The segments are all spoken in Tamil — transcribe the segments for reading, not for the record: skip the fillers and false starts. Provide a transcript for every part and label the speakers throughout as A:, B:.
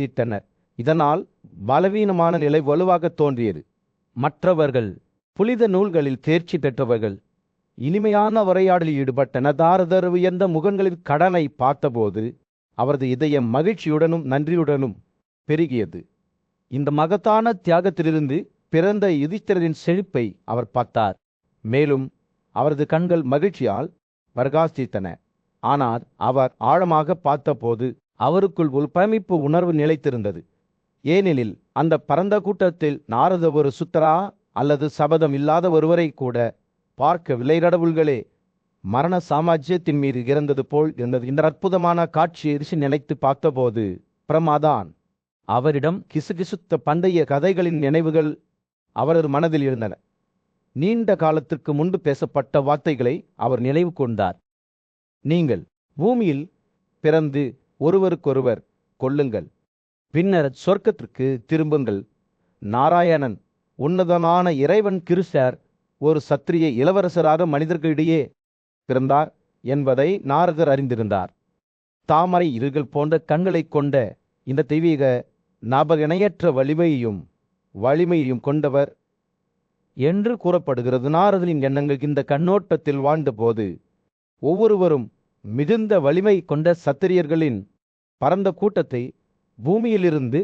A: திட்டனர். இதனால் பலவீனமான நிலை வலுவாக தோன்றியது. மற்றவர்கள் புனித நூல்களில் தேர்ச்சி பெற்றவர்கள் இனிமையான உரையாடலில் ஈடுபட்டனர். நாரதர் உயர்ந்த முகங்களின் கடனை பார்த்தபோது அவரது இதயம் மகிழ்ச்சியுடனும் நன்றியுடனும் பெருகியது. இந்த மகத்தான தியாகத்திலிருந்து பிறந்த யுதிஷ்டிரரின் செழிப்பை அவர் பார்த்தார். மேலும் அவரது கண்கள் மகிழ்ச்சியால் பிரகாசித்தன. ஆனால் அவர் ஆழமாக பார்த்தபோது அவருக்குள் ஒரு பிரமிப்பு உணர்வு நிலைத்திருந்தது. ஏனெனில் அந்த பரந்த கூட்டத்தில் நாரத ஒரு சுத்தரா அல்லது சபதம் இல்லாத ஒருவரை கூட பார்க்கவில்லை. கடவுள்களே, மரண சாம்ராஜ்யத்தின் மீது இறந்தது போல் இருந்தது. இந்த அற்புதமான காட்சியை ரிஷி நினைத்து பார்த்தபோது பிரமாதான் அவரிடம் கிசுகிசுத்த பண்டைய கதைகளின் நினைவுகள் அவரது மனதில் இருந்தன. நீண்ட காலத்திற்கு முன்பு பேசப்பட்ட வார்த்தைகளை அவர் நினைவு கொண்டார். நீங்கள் பூமியில் பிறந்து ஒருவருக்கொருவர் கொல்லுங்கள், பின்னர் சொர்க்கத்திற்கு திரும்புங்கள். நாராயணன் உன்னதமான இறைவன் கிருஷ்ணர் ஒரு சத்திரிய இளவரசராக மனிதர்களிடையே பிறந்தார் என்பதை நாரதர் அறிந்திருந்தார். தாமரை இருகள் போன்ற கண்களை கொண்ட இந்த தெய்வீக நபர் இணையற்ற வலிமையையும் கொண்டவர் என்று கூறப்படுகிறது. நாரதரின் எண்ணங்கள் இந்த கண்ணோட்டத்தில் வாழ்ந்தபோது ஒவ்வொருவரும் மிகுந்த வலிமை கொண்ட சத்திரியர்களின் பரந்த கூட்டத்தை பூமியிலிருந்து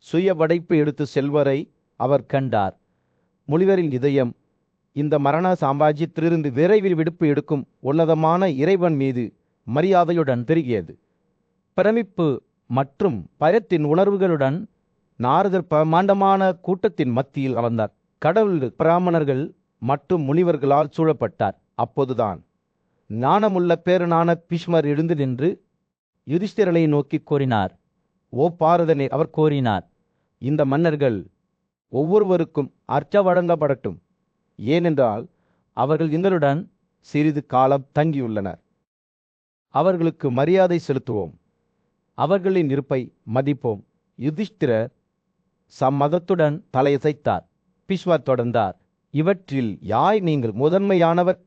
A: சுய படைப்பு எடுத்து செல்வரை அவர் கண்டார். முனிவரின் இதயம் இந்த மரண சாம்ராஜ்யத்திலிருந்து விரைவில் விடுப்பு எடுக்கும் உன்னதமான இறைவன் மீது மரியாதையுடன் பெருகியது. பிரமிப்பு மற்றும் பயத்தின் உணர்வுகளுடன் நாரதர் பிரமாண்டமான கூட்டத்தின் மத்தியில் அமர்ந்தார். கடவுள் பிராமணர்கள் மற்றும் முனிவர்களால் சூழப்பட்டார். அப்போதுதான் ஞானமுள்ள பேரனான பீஷ்மர் எழுந்து நின்று யுதிஷ்டிரனை நோக்கி கூறினார். ஓ பாரதனே, அவர் கூறினார், இந்த மன்னர்கள் ஒவ்வொருவருக்கும் அர்ச்ச வழங்கப்படட்டும். ஏனென்றால் அவர்கள் எங்களுடன் சிறிது காலம் தங்கியுள்ளனர். அவர்களுக்கு மரியாதை செலுத்துவோம், அவர்களின் இருப்பை மதிப்போம். யுதிஷ்டிரர் சம்மதத்துடன் தலையசைத்தார். பீஷ்மர் தொடர்ந்தார். இவற்றில் யாய் நீங்கள் முதன்மையானவர்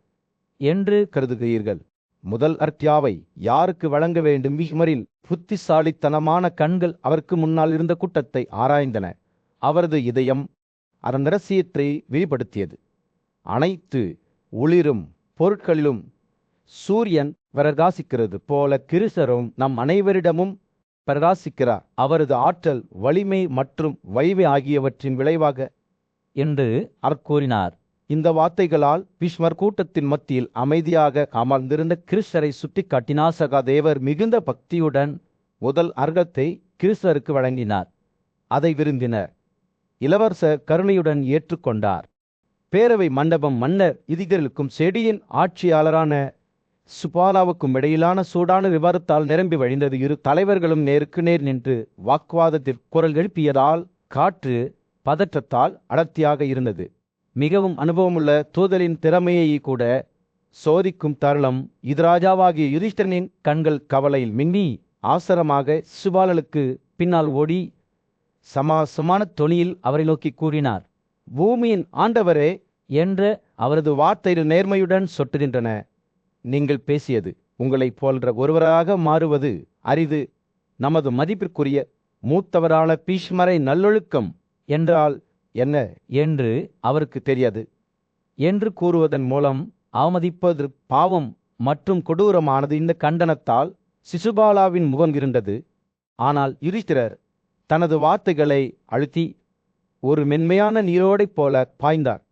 A: என்று கருதுகிறீர்கள்? முதல் அர்த்தியாவை யாருக்கு வழங்க வேண்டும்? பீஷ்மரின் புத்திசாலித்தனமான கண்கள் அவருக்கு முன்னால் இருந்த கூட்டத்தை ஆராய்ந்தன. அவரது இதயம் அதன் ரகசியத்தை வெளிப்படுத்தியது. அனைத்து ஒளிரும் பொருட்களிலும் சூரியன் பிரகாசிக்கிறது போல கிருஷ்ணரும் நம் அனைவரிடமும் பிரகாசிக்கிறார். அவரது ஆற்றல், வலிமை மற்றும் வலிமை ஆகியவற்றின் விளைவாக என்று அவர் கூறினார். இந்த வார்த்தைகளால் பீஷ்மர் கூட்டத்தின் மத்தியில் அமைதியாக அமர்ந்திருந்த கிருஷ்ணரை சுட்டி காட்டினார். சகாதேவர் மிகுந்த பக்தியுடன் முதல் அர்க்கத்தை கிருஷ்ணருக்கு வழங்கினார். அதை விருந்தினர் இளவரசர் கருணையுடன் ஏற்றுக்கொண்டார். பேரவை மண்டபம் மன்னர் யுதிஷ்டிரருக்கும் செடியின் ஆட்சியாளரான சுபாலாவுக்கும் இடையிலான சூடான விவாதத்தால் நிரம்பி வழிந்தது. இரு தலைவர்களும் நேருக்கு நேர் நின்று வாக்குவாதத்தில் குரல் எழுப்பியதால் காற்று பதற்றத்தால் அடர்த்தியாக இருந்தது. மிகவும் அனுபவமுள்ள தூதலின் திறமையை கூட சோதிக்கும் தருணம் இது. ராஜாவாகிய யுதிஷ்டிரனின் கண்கள் கவலையில் மின்னி ஆசரமாக சுபாலனுக்கு பின்னால் ஓடி சமாசமான தொனியில் அவரை நோக்கி கூறினார். பூமியின் ஆண்டவரே என்ற அவரது வார்த்தையில் நேர்மையுடன் சொட்டுகின்றன. நீங்கள் பேசியது உங்களைப் போன்ற ஒருவராக மாறுவது அரிது. நமது மதிப்பிற்குரிய மூத்தவரான பீஷ்மரை நல்லொழுக்கம் என்றால் என்ன என்று அவருக்கு தெரியாது என்று கூறுவதன் மூலம் அவமதிப்பது பாவம் மற்றும் கொடூரமானது. இந்த கண்டனத்தால் சிசுபாலாவின் முகம் இருந்தது. ஆனால் யுதிஷ்டிரர் தனது வார்த்தைகளை அழுத்தி ஒரு மென்மையான நீரோடை போல பாய்ந்தார்.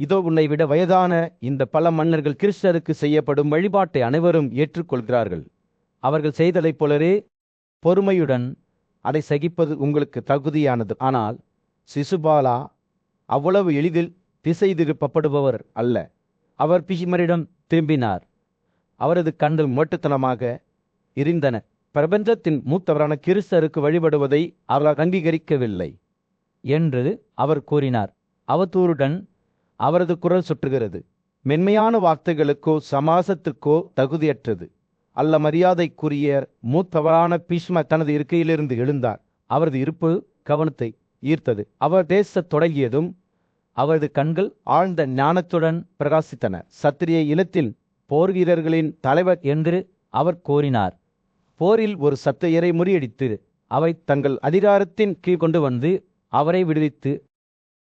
A: இதோ உன்னை விட வயதான இந்த பல மன்னர்கள் கிருஷ்ணருக்கு செய்யப்படும் வழிபாட்டை அனைவரும் ஏற்றுக்கொள்கிறார்கள். அவர்கள் செய்ததைப் போலவே பொறுமையுடன் அதை சகிப்பது உங்களுக்கு தகுதியானது. ஆனால் சிசுபாலா அவ்வளவு எளிதில் திசை திருப்பப்படுபவர் அல்ல. அவர் பீஷ்மரிடம் திரும்பினார். அவரது கண்கள் மொட்டுத்தனமாக இருந்தன. பிரபஞ்சத்தின் மூத்தவரான கிருஷ்ணருக்கு வழிபடுவதை அவர் அங்கீகரிக்கவில்லை என்று அவர் கூறினார். அவதூறுடன் அவரது குரல் சுற்றுகிறது. மென்மையான வார்த்தைகளுக்கோ சமாசத்திற்கோ தகுதியற்றது அல்ல. மரியாதைக்குரிய மூத்தவரான பீஷ்மர் தனது இருக்கையிலிருந்து எழுந்தார். அவரது இருப்பு கவனத்தை ஈர்த்தது. அவர் பேசத் தொடங்கியதும் அவரது கண்கள் ஆழ்ந்த ஞானத்துடன் பிரகாசித்தன. சத்திரிய இனத்தின் போர் வீரர்களின் தலைவர் என்று அவர் கூறினார். போரில் ஒரு சத்திரியரை முறியடித்து அவை தங்கள் அதிகாரத்தின் கீழ் கொண்டு வந்து அவரை விடுவித்து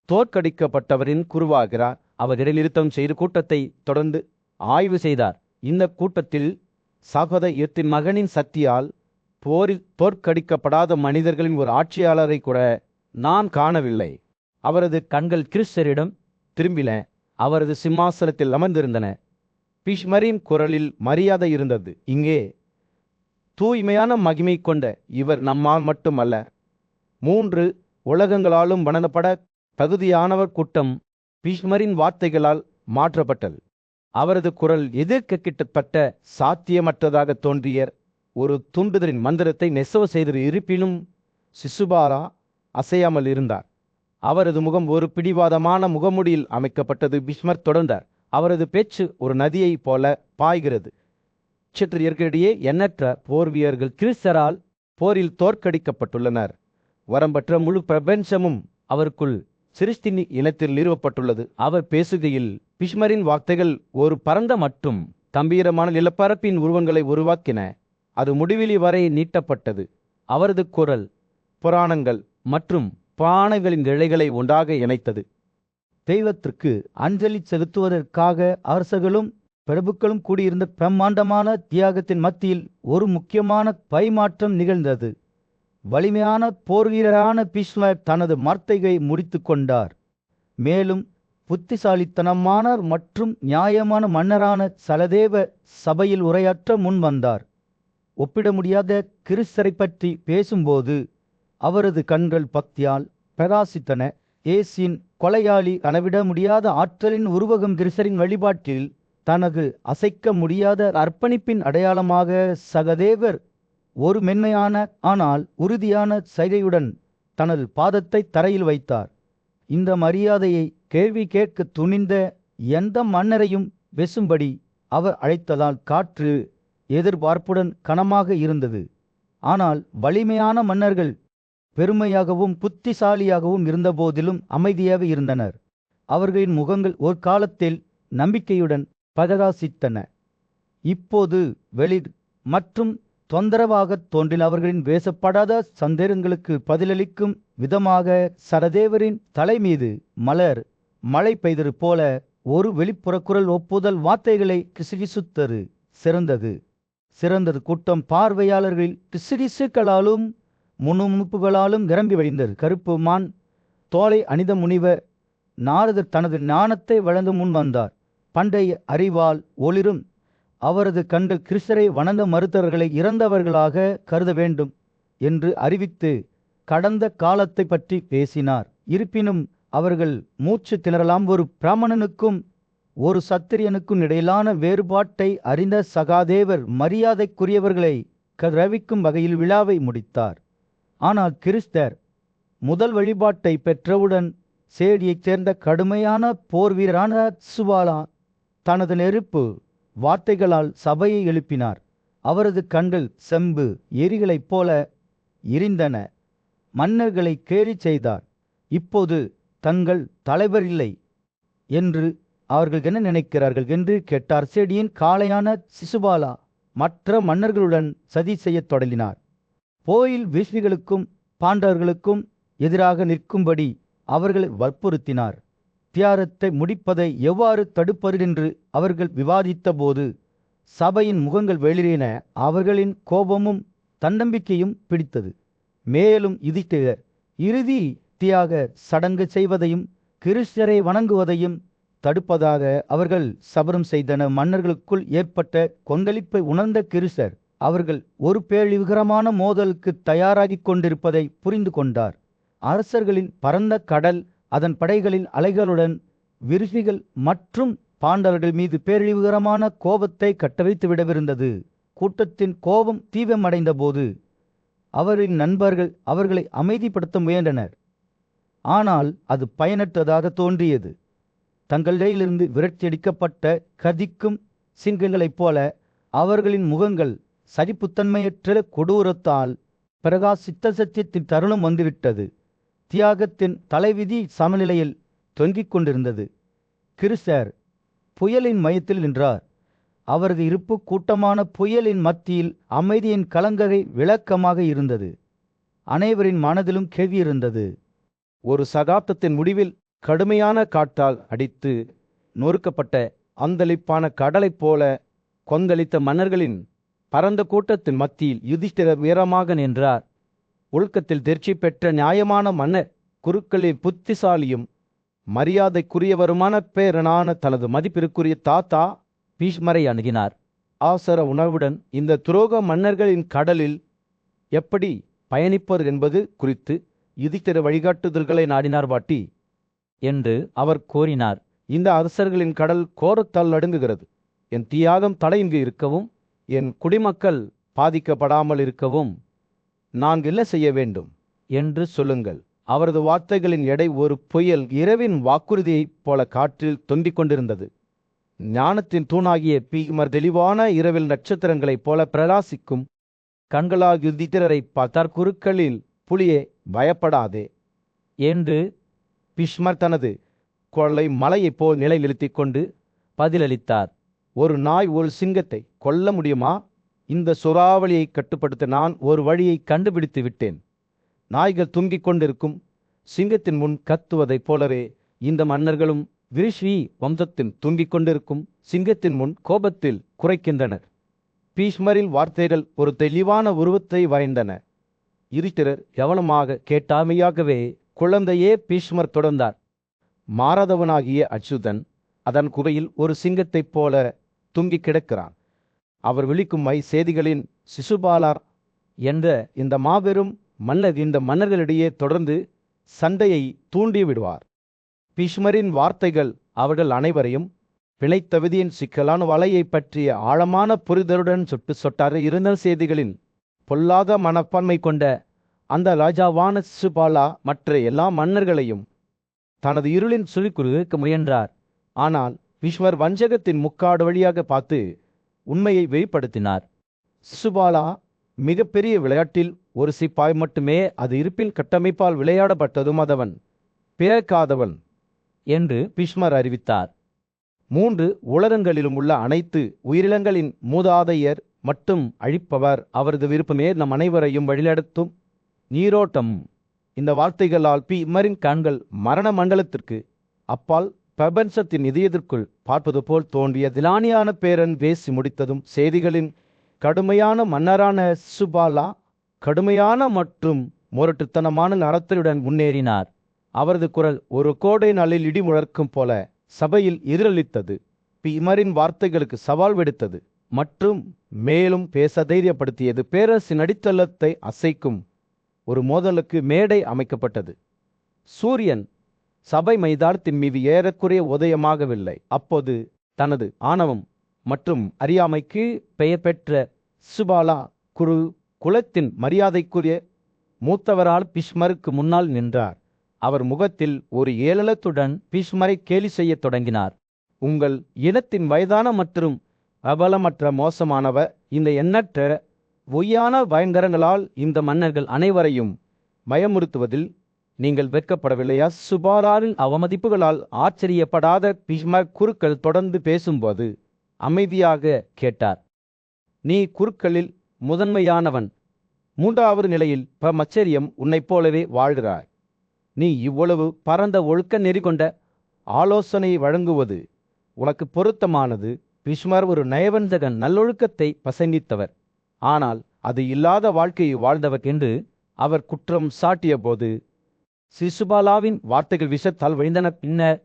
A: தோற்கடிக்கப்பட்டவரின் குருவாகிறார். அவர் இடைநிறுத்தம் செய்து கூட்டத்தை தொடர்ந்து ஆய்வு செய்தார். இந்த கூட்டத்தில் சகோதயத்தின் மகனின் சக்தியால் போரில் தோற்கடிக்கப்படாத மனிதர்களின் ஒரு ஆட்சியாளரை கூட நான் காணவில்லை. அவரது கண்கள் கிறிஸ்தரிடம் திரும்பின. அவரது சிம்மாசனத்தில் அமர்ந்திருந்தன. பீஷ்மரின் குரலில் மரியாதை இருந்தது. இங்கே தூய்மையான மகிமை கொண்ட இவர் நம்மால் மட்டுமல்ல, 3 உலகங்களாலும் வணங்கப்பட தகுதியானவர். கூட்டம் பீஷ்மரின் வார்த்தைகளால் மாற்றப்பட்டது. அவரது குரல் எதிர்க்க கிட்டத்தட்ட சாத்தியமற்றதாக தோன்றிய ஒரு தூண்டுதலின் மந்திரத்தை நெசவு செய்தது. இருப்பினும் சிசுபாலா அசையாமல் இருந்தார். அவரது முகம் ஒரு பிடிவாதமான முகமுடியில் அமைக்கப்பட்டது. பீஷ்மர் தொடர்ந்தார். அவரது பேச்சு ஒரு நதியைப் போல பாய்கிறது. நட்சத்திரர்களிடையே எண்ணற்ற போர் வீரர்கள் கிறிஸ்தரால் போரில் தோற்கடிக்கப்பட்டுள்ளனர். வரம்பற்ற முழு பிரபஞ்சமும் அவருக்குள் சிருஷ்டி இனத்தில் நிறுவப்பட்டுள்ளது. அவர் பேசுகையில் பீஷ்மரின் வார்த்தைகள் ஒரு பரந்த மற்றும் கம்பீரமான நிலப்பரப்பின் உருவங்களை உருவாக்கின. அது முடிவிலி வரை நீட்டப்பட்டது. அவரது குரல் புராணங்கள் மற்றும் பானைகளின் இழைகளை ஒன்றாக இணைத்தது. தெய்வத்திற்கு அஞ்சலி செலுத்துவதற்காக அரசர்களும் பிரபுக்களும் கூடியிருந்த பிரம்மாண்டமான தியாகத்தின் மத்தியில் ஒரு முக்கியமான பரிமாற்றம் நிகழ்ந்தது. வலிமையான போர்வீரரான பீஷ்மர் தனது வார்த்தையை முடித்து கொண்டார். மேலும் புத்திசாலித்தனமான மற்றும் நியாயமான மன்னரான சலதேவ சபையில் உரையாற்ற முன் வந்தார். ஒப்பிட முடியாத கிறிஸ்தரை பற்றி பேசும்போது அவரது கண்கள் பக்தியால் பிரகாசித்தன. இயேசுவின் கொலையாளி அளவிட முடியாத ஆற்றலின் உருவகம் கிறிஸ்தரின் வழிபாட்டில் தனது அசைக்க முடியாத அர்ப்பணிப்பின் அடையாளமாக சகதேவர் ஒரு மென்மையான ஆனால் உறுதியான சைகையுடன் தனது பாதத்தை தரையில் வைத்தார். இந்த மரியாதையை கேள்வி கேட்க துணிந்த எந்த மன்னரையும் வெசும்படி அவர் அழைத்ததால் காற்று எதிர்பார்ப்புடன் கனமாக இருந்தது. ஆனால் வலிமையான மன்னர்கள் பெருமையாகவும் புத்திசாலியாகவும் இருந்தபோதிலும் அமைதியாக இருந்தனர். அவர்களின் முகங்கள் ஒரு காலத்தில் நம்பிக்கையுடன் பிரகாசித்தன. இப்போது வெளிர் மற்றும் தொந்தரவாக தோன்றின. அவர்களின் பேசப்படாத சந்தேகங்களுக்கு பதிலளிக்கும் விதமாக சரதேவரின் தலை மீது மழை பெய்தது போல ஒரு வெளிப்புற குரல் ஒப்புதல் வார்த்தைகளை கிசுகிசுத்தது. சிறந்தது கூட்டம் பார்வையாளர்களில் கிசுகிசுக்களாலும் முணுமுணுப்புகளாலும் நிரம்பி வழிந்தது. கருப்பு மான் தோலை அணிந்த முனிவர் நாரதர் தனது ஞானத்தை வழங்க முன் வந்தார். பண்டைய அறிவால் ஒளிரும் அவரது கண்கள் கிறிஸ்தரை வணங்க மறுத்தவர்களை இறந்தவர்களாக கருத வேண்டும் என்று அறிவித்து கடந்த காலத்தை பற்றி பேசினார். இருப்பினும் அவர்கள் மூச்சு திணறலாம். ஒரு பிராமணனுக்கும் ஒரு சத்திரியனுக்கும் இடையிலான வேறுபாட்டை அறிந்த சகாதேவர் மரியாதைக்குரியவர்களை கரவிக்கும் வகையில் விழாவை முடித்தார். ஆனால் கிறிஸ்தர் முதல் வழிபாட்டை பெற்றவுடன் சேடியைச் சேர்ந்த கடுமையான போர் வீரரான சுபாலா தனது நெருப்பு வார்த்தைகளால் சபையை எழுப்பினார். அவரது கண்கள் செம்பு எரிகளைப் போல எரிந்தன. மன்னர்களை கேலி செய்தார். இப்போது தங்கள் தலைவர் இல்லை என்று அவர்கள் என்ன நினைக்கிறார்கள் என்று கேட்டார். செடியின் காளையான சிசுபாலா மற்ற மன்னர்களுடன் சதி செய்யத் தொடங்கினார். போயில் வீழ்ச்சிகளுக்கும் பாண்டவர்களுக்கும் எதிராக நிற்கும்படி அவர்களை வற்புறுத்தினார். தியாகத்தை முடிப்பதை எவ்வாறு தடுப்பது என்று அவர்கள் விவாதித்த போது சபையின் முகங்கள் வெளியேறின. அவர்களின் கோபமும் தன்னம்பிக்கையும் பிடித்தது. மேலும் இறுதி தியாக சடங்கு செய்வதையும் கிறிஸ்தரை வணங்குவதையும் தடுப்பதாக அவர்கள் சபரம் செய்தன. மன்னர்களுக்குள் ஏற்பட்ட கொந்தளிப்பை உணர்ந்த கிறிஸ்தர் அவர்கள் ஒரு பேரழிவுகரமான மோதலுக்கு தயாராகி கொண்டிருப்பதை புரிந்து கொண்டார். அரசர்களின் பரந்த கடல் அதன் படைகளின் அலைகளுடன் விருஷிகள் மற்றும் பாண்டவர்கள் மீது பேரழிவுகரமான கோபத்தை கட்டவிழ்த்து விடவிருந்தது. கூட்டத்தின் கோபம் தீவிரமடைந்த போது அவரின் நண்பர்கள் அவர்களை அமைதிப்படுத்த முயன்றனர். ஆனால் அது பயனற்றதாக தோன்றியது. தங்களிடையிலிருந்து விரட்டியடிக்கப்பட்ட கதிக்கும் சிங்கங்களைப் போல அவர்களின் முகங்கள் சரிப்புத்தன்மையற்ற கொடூரத்தால் பிரகாசித்த சத்தியத்தின் தருணம் வந்துவிட்டது. தியாகத்தின் தலைவிதி சமநிலையில் தொங்கிக் கொண்டிருந்தது. கிறிஸ்தர் புயலின் மையத்தில் நின்றார். அவரது இருப்பு கூட்டமான புயலின் மத்தியில் அமைதியின் கலங்கரை விளக்கமாக இருந்தது.
B: அனைவரின் மனதிலும் கேள்வி இருந்தது.
A: ஒரு சகாப்தத்தின் முடிவில் கடுமையான காற்றால் அடித்து நொறுக்கப்பட்ட அந்தளிப்பான கடலைப் போல கொந்தளித்த மன்னர்களின் பரந்த கூட்டத்தின் மத்தியில் யுதிஷ்டிரர் வீரமாக நின்றார். ஒழுக்கத்தில் தேர்ச்சி பெற்ற நியாயமான மன்னர், குருக்களின் புத்திசாலியும் மரியாதைக்குரியவருமான பேரனான தனது மதிப்பிற்குரிய தாத்தா பீஷ்மரை அணுகினார். அவசர உணர்வுடன் இந்த துரோக மன்னர்களின் கடலில் எப்படி பயணிப்பது என்பது குறித்து யுதிஷ்டிர வழிகாட்டுதல்களை நாடினார். பாட்டி என்று அவர் கோரினார். இந்த அரசர்களின் கடல் கோரத்தால் நடுங்குகிறது. என் தியாகம் தடையின்றி இருக்கவும், என் குடிமக்கள் பாதிக்கப்படாமல் இருக்கவும் நான் என்ன செய்ய வேண்டும் என்று சொல்லுங்கள். அவரது வார்த்தைகளின் எடை ஒரு புயல் இரவின் வாக்குறுதியைப் போல காற்றில் தொங்கிக் கொண்டிருந்தது. ஞானத்தின் தூணாகிய பீமர் தெளிவான இரவில் நட்சத்திரங்களைப் போல பிரகாசிக்கும் கண்களால் யுதிஷ்டிரரை பார்த்தார். குருக்களில் புலியே, பயப்படாதே என்று பீஷ்மர் தனது குரலை மலையைப் போல் நிலை நிறுத்திக் கொண்டு பதிலளித்தார். ஒரு நாய் ஒரு சிங்கத்தை கொல்ல முடியுமா? இந்த சூறாவளியை கட்டுப்படுத்த நான் ஒரு வழியை கண்டுபிடித்து விட்டேன். நாய்கள் தூங்கிக் கொண்டிருக்கும் சிங்கத்தின் முன் கத்துவதைப் போலவே இந்த மன்னர்களும் விரிஷி வம்சத்தின் தூங்கிக் கொண்டிருக்கும் சிங்கத்தின் முன் கோபத்தில் குறைக்கின்றனர். பீஷ்மரின் வார்த்தைகள் ஒரு தெளிவான உருவத்தை வரைந்தன. யுதிஷ்டிரர் கவனமாக கேட்டாமையாகவே குழந்தையே பீஷ்மர் தொடர்ந்தார். மாறாதவனாகிய அச்சுதன் அதன் குகையில் ஒரு சிங்கத்தைப் போல தூங்கிக் கிடக்கிறான். அவர் விழிக்கும் செய்திகளின் சிசுபாலார் என்ற இந்த மாபெரும் மன்னர் இந்த மன்னர்களிடையே தொடர்ந்து சண்டையை தூண்டி விடுவார். பீஷ்மரின் வார்த்தைகள் அவர்கள் அனைவரையும் பிழைத்த விதியின் சிக்கலான வலையை பற்றிய ஆழமான புரிதலுடன் சொட்டு சொட்டார இருந்த செய்திகளின் பொல்லாத மனப்பான்மை கொண்ட அந்த ராஜாவான சிசுபாலா மற்ற எல்லா மன்னர்களையும் தனது இருளின் சுழிக்குறுக்க முயன்றார். ஆனால் பீஷ்மர் வஞ்சகத்தின் முக்காடு வழியாக பார்த்து உண்மையை வெளிப்படுத்தினார். சிசுபாலா மிகப்பெரிய விளையாட்டில் ஒரு சிப்பாய் மட்டுமே, அது இருப்பின் கட்டமைப்பால் விளையாடப்பட்டதும் அதவன் பிறக்காதவன் என்று பீஷ்மர் அறிவித்தார். 3 உலகங்களிலும் உள்ள அனைத்து உயிரினங்களின் மூதாதையர் மட்டும் அழிப்பவர். அவரது விருப்பமே நம் அனைவரையும் வழிநடத்தும் நீரோட்டம். இந்த வார்த்தைகளால் பீஷ்மரின் கண்கள் மரண மண்டலத்திற்கு அப்பால் பிரபஞ்சத்தின் இதயத்திற்குள் பார்ப்பது போல் தோன்றிய திலானியான பேரன் பேசி முடித்ததும் செய்திகளின் கடுமையான மன்னரான சிசுபாலா கடுமையான மற்றும் முரட்டுத்தனமான நடத்தையுடன் முன்னேறினார். அவரது குரல் ஒரு கோடை நாளில் இடி முழக்கம் போல சபையில் எதிரொலித்தது. பீஷ்மரின் வார்த்தைகளுக்கு சவால் விடுத்தது மற்றும் மேலும் பேச தைரியப்படுத்தியது. பேரரசின் அடித்தளத்தை அசைக்கும் ஒரு மோதலுக்கு மேடை அமைக்கப்பட்டது. சூரியன் சபை மைதானத்தின் மீது ஏறக்குறைய உதயமாகவில்லை. அப்போது தனது ஆணவம் மற்றும் அறியாமைக்கு பெயர் பெற்ற சிசுபாலா குரு குலத்தின் மரியாதைக்குரிய மூத்தவரால் பீஷ்மருக்கு முன்னால் நின்றார். அவர் முகத்தில் ஒரு ஏளனத்துடன் பீஷ்மரை கேலி செய்ய தொடங்கினார். உங்கள் இனத்தின் வயதான மற்றும் அபலமற்ற மோசமானவர், இந்த எண்ணற்ற பொய்யான பயங்கரங்களால் இந்த மன்னர்கள் அனைவரையும் பயமுறுத்துவதில் நீங்கள் வெட்கப்படவில்லையா? சிசுபாலாவின் அவமதிப்புகளால் ஆச்சரியப்படாத பீஷ்மர் குருக்கள் தொடர்ந்து பேசும்போது அமைதியாக கேட்டார். நீ குருக்களில் முதன்மையானவன். 3வது நிலையில் பிரம்மச்சரியம் உன்னைப் போலவே வாழ்கிறாய். நீ இவ்வளவு பரந்த ஒழுக்க நெறி கொண்ட ஆலோசனை வழங்குவது உனக்கு பொருத்தமானது. பீஷ்மர் ஒரு நயவஞ்சகன், நல்லொழுக்கத்தை பசங்கித்தவர், ஆனால் அது இல்லாத வாழ்க்கையை வாழ்ந்தவர் என்று அவர் குற்றம் சாட்டிய போது சிசுபாலாவின் வார்த்தைகள் விஷத்தால் வழிந்தன. பின்னர்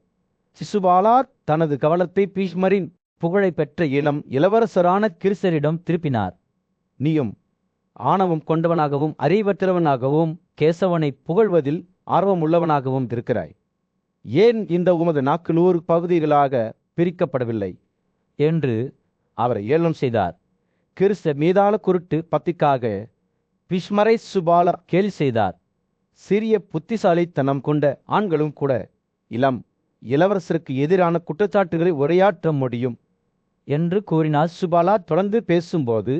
A: சிசுபாலா தனது கவனத்தை பீஷ்மரின் புகழை பெற்ற இளவரசரான கிருசரிடம் திருப்பினார். நீயும் ஆணவம் கொண்டவனாகவும் அறிவற்றவனாகவும் கேசவனை புகழ்வதில் ஆர்வமுள்ளவனாகவும் இருக்கிறாய். ஏன் இந்த உமது நாக்கு 100 பகுதிகளாக பிரிக்கப்படவில்லை என்று அவரை ஏளனம் செய்தார். கிருஷ்ணர் மீதான குருட்டு பத்திக்காக பீஷ்மரை சிசுபாலா கேலி செய்தார். சிறிய புத்திசாலித்தனம் கொண்ட ஆண்களும் கூட இளவரசருக்கு எதிரான குற்றச்சாட்டுகளை உரையாற்ற முடியும் என்று கூறினார். சிசுபாலா தொடர்ந்து பேசும்போது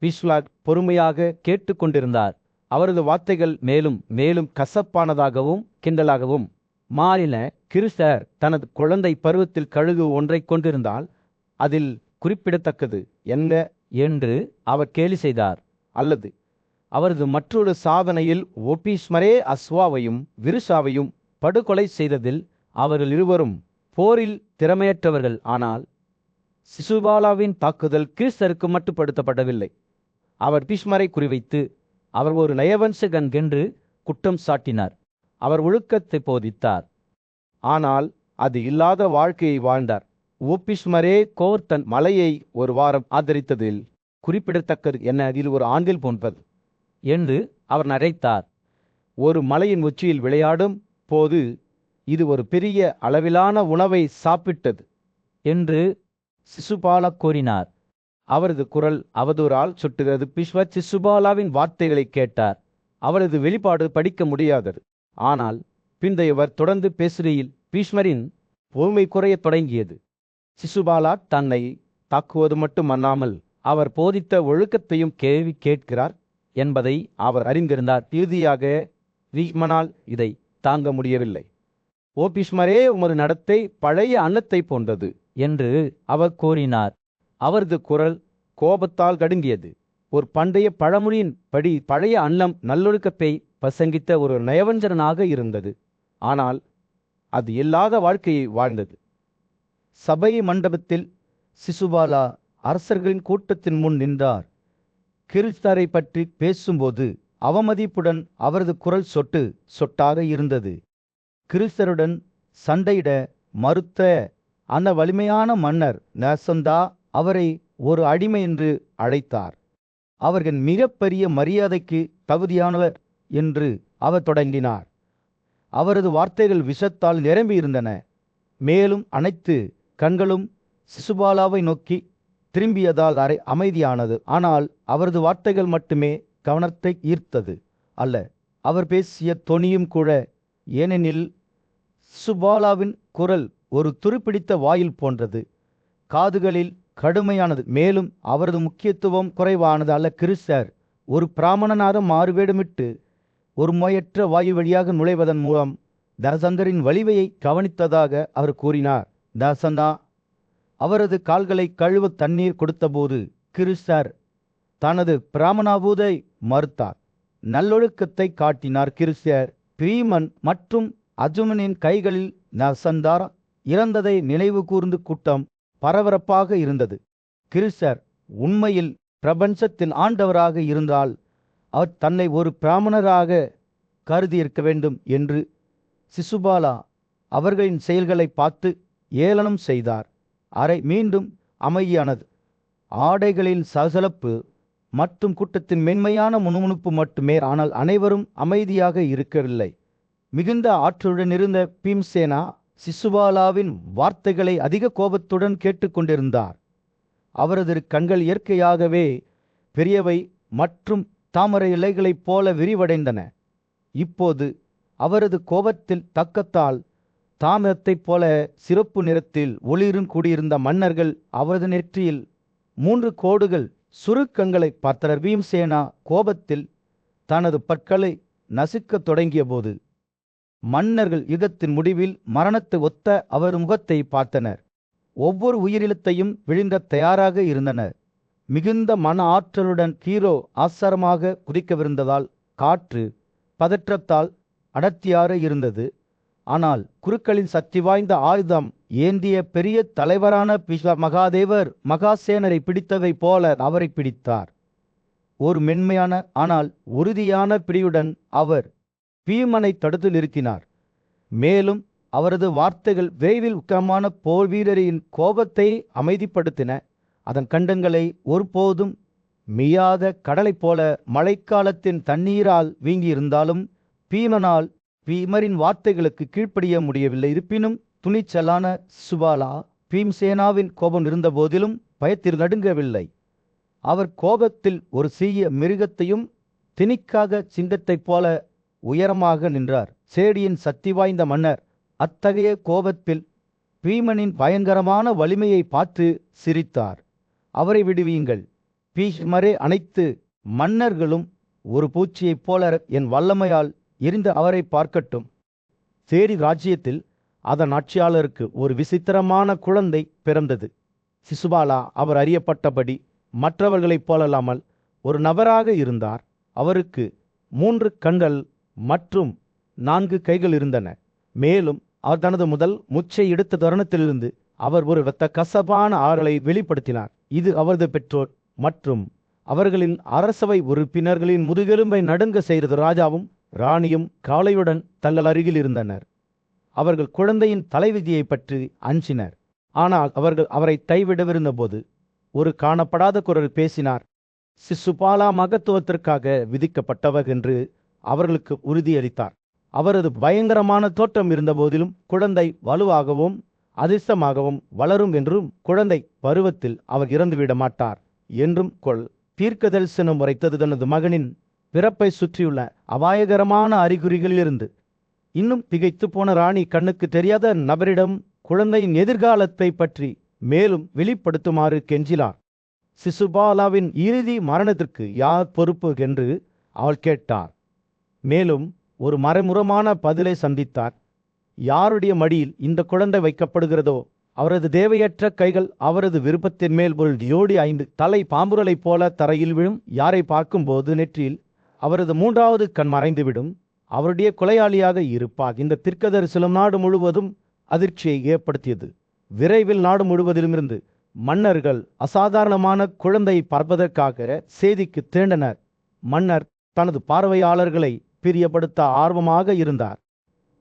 A: பீஷ்மர் பொறுமையாக கேட்டுக்கொண்டிருந்தார். அவரது வார்த்தைகள் மேலும் மேலும் கசப்பானதாகவும் கிண்டலாகவும் மாறின. கிருஷ்ணர் தனது குழந்தை பருவத்தில் கழுகு ஒன்றை கொண்டிருந்தால் அதில் குறிப்பிடத்தக்கது என்ன என்று அவர் கேலி செய்தார். அல்லது அவரது மற்றொரு சாதனையில் ஒபீஸ்மரே அஸ்வாவையும் விருசாவையும் படுகொலை செய்ததில் அவர்கள் இருவரும் போரில் திறமையற்றவர்கள். ஆனால் சிசுபாலாவின் தாக்குதல் கிறிஸ்தருக்கு மட்டுப்படுத்தப்படவில்லை. அவர் பீஷ்மரை குறிவைத்து அவர் ஒரு நயவஞ்சகன் என்று குற்றம் சாட்டினார். அவர் ஒழுக்கத்தை போதித்தார், ஆனால் அது இல்லாத வாழ்க்கையை வாழ்ந்தார். ஒபிஸ்மரே கோர் தன் மலையை ஒரு வாரம் ஆதரித்ததில் குறிப்பிடத்தக்கது என்ன, அதில் ஒரு ஆண்டில் போன்பது என்று அவர் நரைத்தார். ஒரு மலையின் உச்சியில் விளையாடும் போது இது ஒரு பெரிய அளவிலான உணவை சாப்பிட்டது என்று சிசுபாலா கூறினார். அவரது குரல் அவதூறால் சுட்டுகிறது. பீஷ்மர் சிசுபாலாவின் வார்த்தைகளை கேட்டார். அவரது வெளிப்பாடு படிக்க முடியாதது. ஆனால் பிந்தையவர் தொடர்ந்து பேசுகையில் பீஷ்மரின் பொறுமை குறையத் தொடங்கியது. சிசுபாலா தன்னை தாக்குவது மட்டுமல்லாமல் அவர் போதித்த ஒழுக்கத்தையும் கேள்வி கேட்கிறார் என்பதை அவர் அறிந்திருந்தார். இறுதியாக பீஷ்மனால் இதை தாங்க முடியவில்லை. ஓ பீஷ்மரே, உமது நடத்தை பழைய அன்னத்தை போன்றது என்று அவர் கூறினார். அவரது குரல் கோபத்தால் கடுங்கியது. ஒரு பண்டைய பழமொழியின் படி பழைய அன்னம் நல்லொழுக்கத்தை பிரசங்கித்த ஒரு நயவஞ்சனாக இருந்தது. ஆனால் அது இல்லாத வாழ்க்கையை வாழ்ந்தது.
B: சபை மண்டபத்தில் சிசுபாலா அரசர்களின் கூட்டத்தின் முன் நின்றார். கிறிஸ்தரை பற்றி பேசும்போது அவமதிப்புடன் அவரது குரல் சொட்டு சொட்டாக இருந்தது. கிறிஸ்தருடன் சண்டையிட மறுத்த அந்த வலிமையான மன்னர் நசந்தா அவரை ஒரு அடிமை என்று அழைத்தார். அவர்கள் மிகப்பெரிய மரியாதைக்கு தகுதியானவர் என்று அவர் தொடங்கினார். அவரது வார்த்தைகள் விஷத்தால் நிரம்பியிருந்தன. மேலும் அனைத்து கண்களும் சிசுபாலாவை நோக்கி திரும்பியதால் அரை அமைதியானது. ஆனால் அவரது வார்த்தைகள் மட்டுமே கவனத்தை ஈர்த்தது அல்ல, அவர் பேசிய தொனியும் கூட. ஏனெனில் சிசுபாலாவின் குரல் ஒரு துருப்பிடித்த வாயில் போன்றது, காதுகளில் கடுமையானது. மேலும் அவரது முக்கியத்துவம் குறைவானது அல்ல. கிறிஸ்தர் ஒரு பிராமணனாக மாறுவேடமிட்டு ஒரு மொயற்ற வாயு வழியாக நுழைவதன் மூலம் தசந்தரின் வலிமையை கவனித்ததாக அவர் கூறினார். தசந்தா அவரது கால்களை கழுவ தண்ணீர் கொடுத்தபோது கிறிஸ்தர் தனது பிராமணாபூதை மறுத்தார். நல்லொழுக்கத்தை காட்டினார். கிறிஸ்தர் பீமன் மற்றும் அர்ஜுனனின் கைகளில் நசந்தார் இறந்ததை நினைவு கூர்ந்து கூட்டம் பரபரப்பாக இருந்தது. கிறிஸ்தர் உண்மையில் பிரபஞ்சத்தின் ஆண்டவராக இருந்தால் அவர் தன்னை ஒரு பிராமணராக கருதியிருக்க வேண்டும் என்று சிசுபாலா அவர்களின் செயல்களை பார்த்து ஏளனம் செய்தார். அறை மீண்டும் அமைதியானது. ஆடைகளில் சலசலப்பு மற்றும் கூட்டத்தின் மென்மையான முணுமுணுப்பு மட்டுமே. ஆனால் அனைவரும் அமைதியாக இருக்கவில்லை. மிகுந்த ஆற்றலுடன் இருந்த பீம்சேனா சிசுபாலாவின் வார்த்தைகளை அதிக கோபத்துடன் கேட்டுக்கொண்டிருந்தார். அவரது கண்கள் இயற்கையாகவே பெரியவை மற்றும் தாமரை இலைகளைப் போல விரிவடைந்தன. இப்போது அவரது கோபத்தில் தக்கத்தால் தாமிரத்தைப் போல சிறப்பு நிறத்தில் ஒளிரும் கூடியிருந்த மன்னர்கள் அவரது நெற்றியில் 3 கோடுகள் சுருக்கங்களை பார்த்தனர். பீம்சேனா கோபத்தில் தனது பற்களை நசுக்கத் தொடங்கிய போது மன்னர்கள் யுகத்தின் முடிவில் மரணத்தை ஒத்த அவர் முகத்தை பார்த்தனர். ஒவ்வொரு உயிரிழத்தையும் விழுங்க தயாராக இருந்தனர். மிகுந்த மன ஆற்றலுடன் ஹீரோ ஆசாரமாக குதிக்கவிருந்ததால் காற்று பதற்றத்தால் அடர்த்தியாக இருந்தது. ஆனால் குருக்களின் சக்தி வாய்ந்த ஆயுதம் ஏந்திய பெரிய தலைவரான மகாதேவர் மகாசேனரை பிடித்ததை போல அவரை பிடித்தார். ஒரு மென்மையான ஆனால் உறுதியான பிடியுடன் அவர் பீமனை தடுத்து நிறுத்தினார். மேலும் அவரது வார்த்தைகள் விரைவில் உக்கமான போர் வீரரின் கோபத்தை அமைதிப்படுத்தின. அதன் கண்டங்களை ஒருபோதும் மீயாத கடலைப் போல மழைக்காலத்தின் தண்ணீரால் வீங்கியிருந்தாலும் பீமரின் வார்த்தைகளுக்கு கீழ்ப்படிய முடியவில்லை. இருப்பினும் துணிச்சலான சிசுபாலா பீம்சேனாவின் கோபம் இருந்த போதிலும் பயத்தில் நடுங்கவில்லை. அவர் கோபத்தில் ஒரு சிறிய மிருகத்தையும் திணிக்காக சிங்கத்தைப் போல உயரமாக நின்றார். சேடியின் சக்தி வாய்ந்த மன்னர் அத்தகைய கோபத்தில் பீமனின் பயங்கரமான வலிமையை பார்த்து சிரித்தார். அவரை விடுவியுங்கள். பீஷ்மரே, அனைத்து மன்னர்களும் ஒரு பூச்சியைப் போல என் வல்லமையால் எரிந்து அவரை பார்க்கட்டும். சேடி ராஜ்யத்தில் அதன் ஆட்சியாளருக்கு ஒரு விசித்திரமான குழந்தை பிறந்தது. சிசுபாலா அவர் அறியப்பட்டபடி மற்றவர்களைப் போலல்லாமல் ஒரு நபராக இருந்தார்.
A: அவருக்கு 3 கண்கள் மற்றும் 4 கைகள் இருந்தன. மேலும் அவர் தனது முதல் மூச்சை எடுத்த தருணத்திலிருந்து அவர் ஒரு இரத்த கசப்பான ஆறலை வெளிப்படுத்தினார். இது அவரது பெற்றோர் மற்றும் அவர்களின் அரசவை உறுப்பினர்களின் முதுகெலும்பை நடுங்க செய்தது. ராஜாவும் ராணியும் காளையுடன் தங்கள் அருகில் இருந்தனர். அவர்கள் குழந்தையின் தலைவிதியை பற்றி அஞ்சினர். ஆனால் அவர்கள் அவரை கைவிடவிருந்தபோது ஒரு காணப்படாத குரல் பேசினார். சிசுபாலா மகத்துவத்திற்காக விதிக்கப்பட்டவர் என்று அவர்களுக்கு உறுதியளித்தார். அவரது பயங்கரமான தோற்றம் இருந்தபோதிலும் குழந்தை வலுவாகவும் அதிர்ஷ்டமாகவும் வளரும் என்றும் குழந்தை பருவத்தில் அவர் இறந்துவிட மாட்டார் என்றும் தீர்க்க தரிசனம் உரைத்தது. தனது மகனின் பிறப்பை சுற்றியுள்ள அபாயகரமான அறிகுறிகளிலிருந்து இன்னும் திகைத்து போன ராணி கண்ணுக்கு தெரியாத நபரிடம் குழந்தையின் எதிர்காலத்தை பற்றி மேலும் வெளிப்படுத்துமாறு கெஞ்சினார். சிசுபாலாவின் இறுதி மரணத்திற்கு யார் பொறுப்பு என்று அவள் கேட்டார். மேலும் ஒரு மறைமுகமான பதிலை சந்தித்தார். யாருடைய மடியில் இந்த குழந்தை வைக்கப்படுகிறதோ அவரது தேவையற்ற கைகள் அவரது விருப்பத்தின் மேல் ஒரு ஜோடி 5 தலை பாம்புகளைப் போல தரையில் விழும். யாரை பார்க்கும்போது நெற்றியில் அவரது 3வது கண் மறைந்துவிடும். அவருடைய கொலையாளியாக இருப்பார். இந்த தீர்க்கதரிசனம் நாடு முழுவதும் அதிர்ச்சியை ஏற்படுத்தியது. விரைவில் நாடு முழுவதிலுமிருந்து மன்னர்கள் அசாதாரணமான குழந்தையை பார்ப்பதற்காக செய்திக்கு திரண்டனர். மன்னர் தனது பார்வையாளர்களை பிரியப்படுத்த ஆர்வமாக இருந்தார்.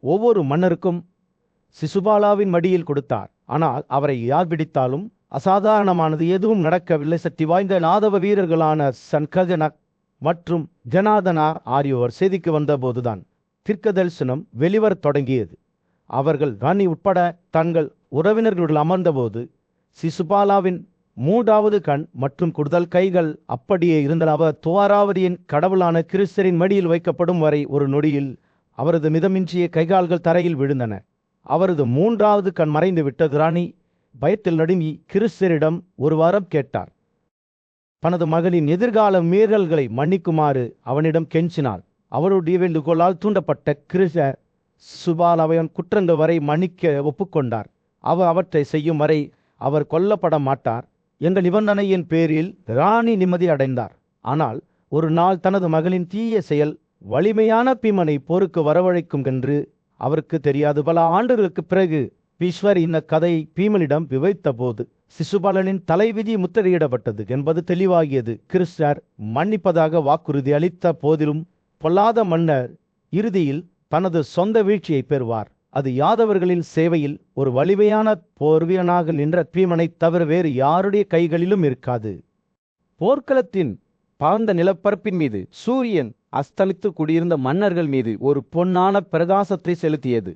A: ஒவ்வொரு மன்னருக்கும் சிசுபாலாவின் மடியில் கொடுத்தார். ஆனால் அவரை யார் பிடித்தாலும் அசாதாரணமானது எதுவும் நடக்கவில்லை. சக்தி வாய்ந்த நாதவ வீரர்களான சன்கஜனக் மற்றும் ஜனாதனா ஆகியோர் செய்திக்கு வந்தபோதுதான் தீர்க்கதரிசனம் வெளிவரத் தொடங்கியது. அவர்கள் ராணி உட்பட தங்கள் உறவினர்களுடன் அமர்ந்தபோது சிசுபாலாவின் 3வது கண் மற்றும் கூடுதல் கைகள் அப்படியே இருந்தன. அவர் துவாராவதியின் கடவுளான கிறிஸ்தரின் மடியில் வைக்கப்படும் வரை ஒரு நொடியில் அவரது மிதமின்றிய கைகால்கள் தரையில் விழுந்தன. அவரது 3வது கண் மறைந்து விட்டது. ராணி பயத்தில் நடுங்கி கிறிஸ்தரிடம் ஒரு வாரம் கேட்டார். தனது மகனின் எதிர்கால மீறல்களை மன்னிக்குமாறு அவனிடம் கெஞ்சினாள். அவருடைய வேண்டுகோளால் தூண்டப்பட்ட கிறிஸ்தர் சிசுபாலாவின் குற்றங்கள் வரை மன்னிக்க ஒப்புக்கொண்டார். அவர் அவற்றை செய்யும் வரை அவர் கொல்லப்பட மாட்டார் என்ற நிபந்தனையின் பேரில் ராணி நிம்மதி அடைந்தார். ஆனால் ஒரு நாள் தனது மகனின் தீய செயல் வலிமையான பீமனை போருக்கு வரவழைக்கும் என்று அவருக்கு தெரியாது. பல ஆண்டுகளுக்கு பிறகு பீஸ்வர் இந்த கதையை பீமனிடம் விவரித்த போது சிசுபாலனின் தலைவிதி முத்திரையிடப்பட்டது என்பது தெளிவாகியது. கிறிஸ்டர் மன்னிப்பதாக வாக்குறுதி அளித்த போதிலும் பொல்லாத மன்னர் இறுதியில் தனது சொந்த வீழ்ச்சியை பெறுவார். அது யாதவர்களின் சேவையில் ஒரு வலிமையான போர்வீரனாக நின்ற பீமனை தவிர வேறு யாருடைய கைகளிலும் இருக்காது. போர்க்களத்தின் பரந்த நிலப்பரப்பின் மீது சூரியன் அஸ்தமித்து குடியிருந்த மன்னர்கள் மீது ஒரு பொன்னான பிரகாசத்தை செலுத்தியது.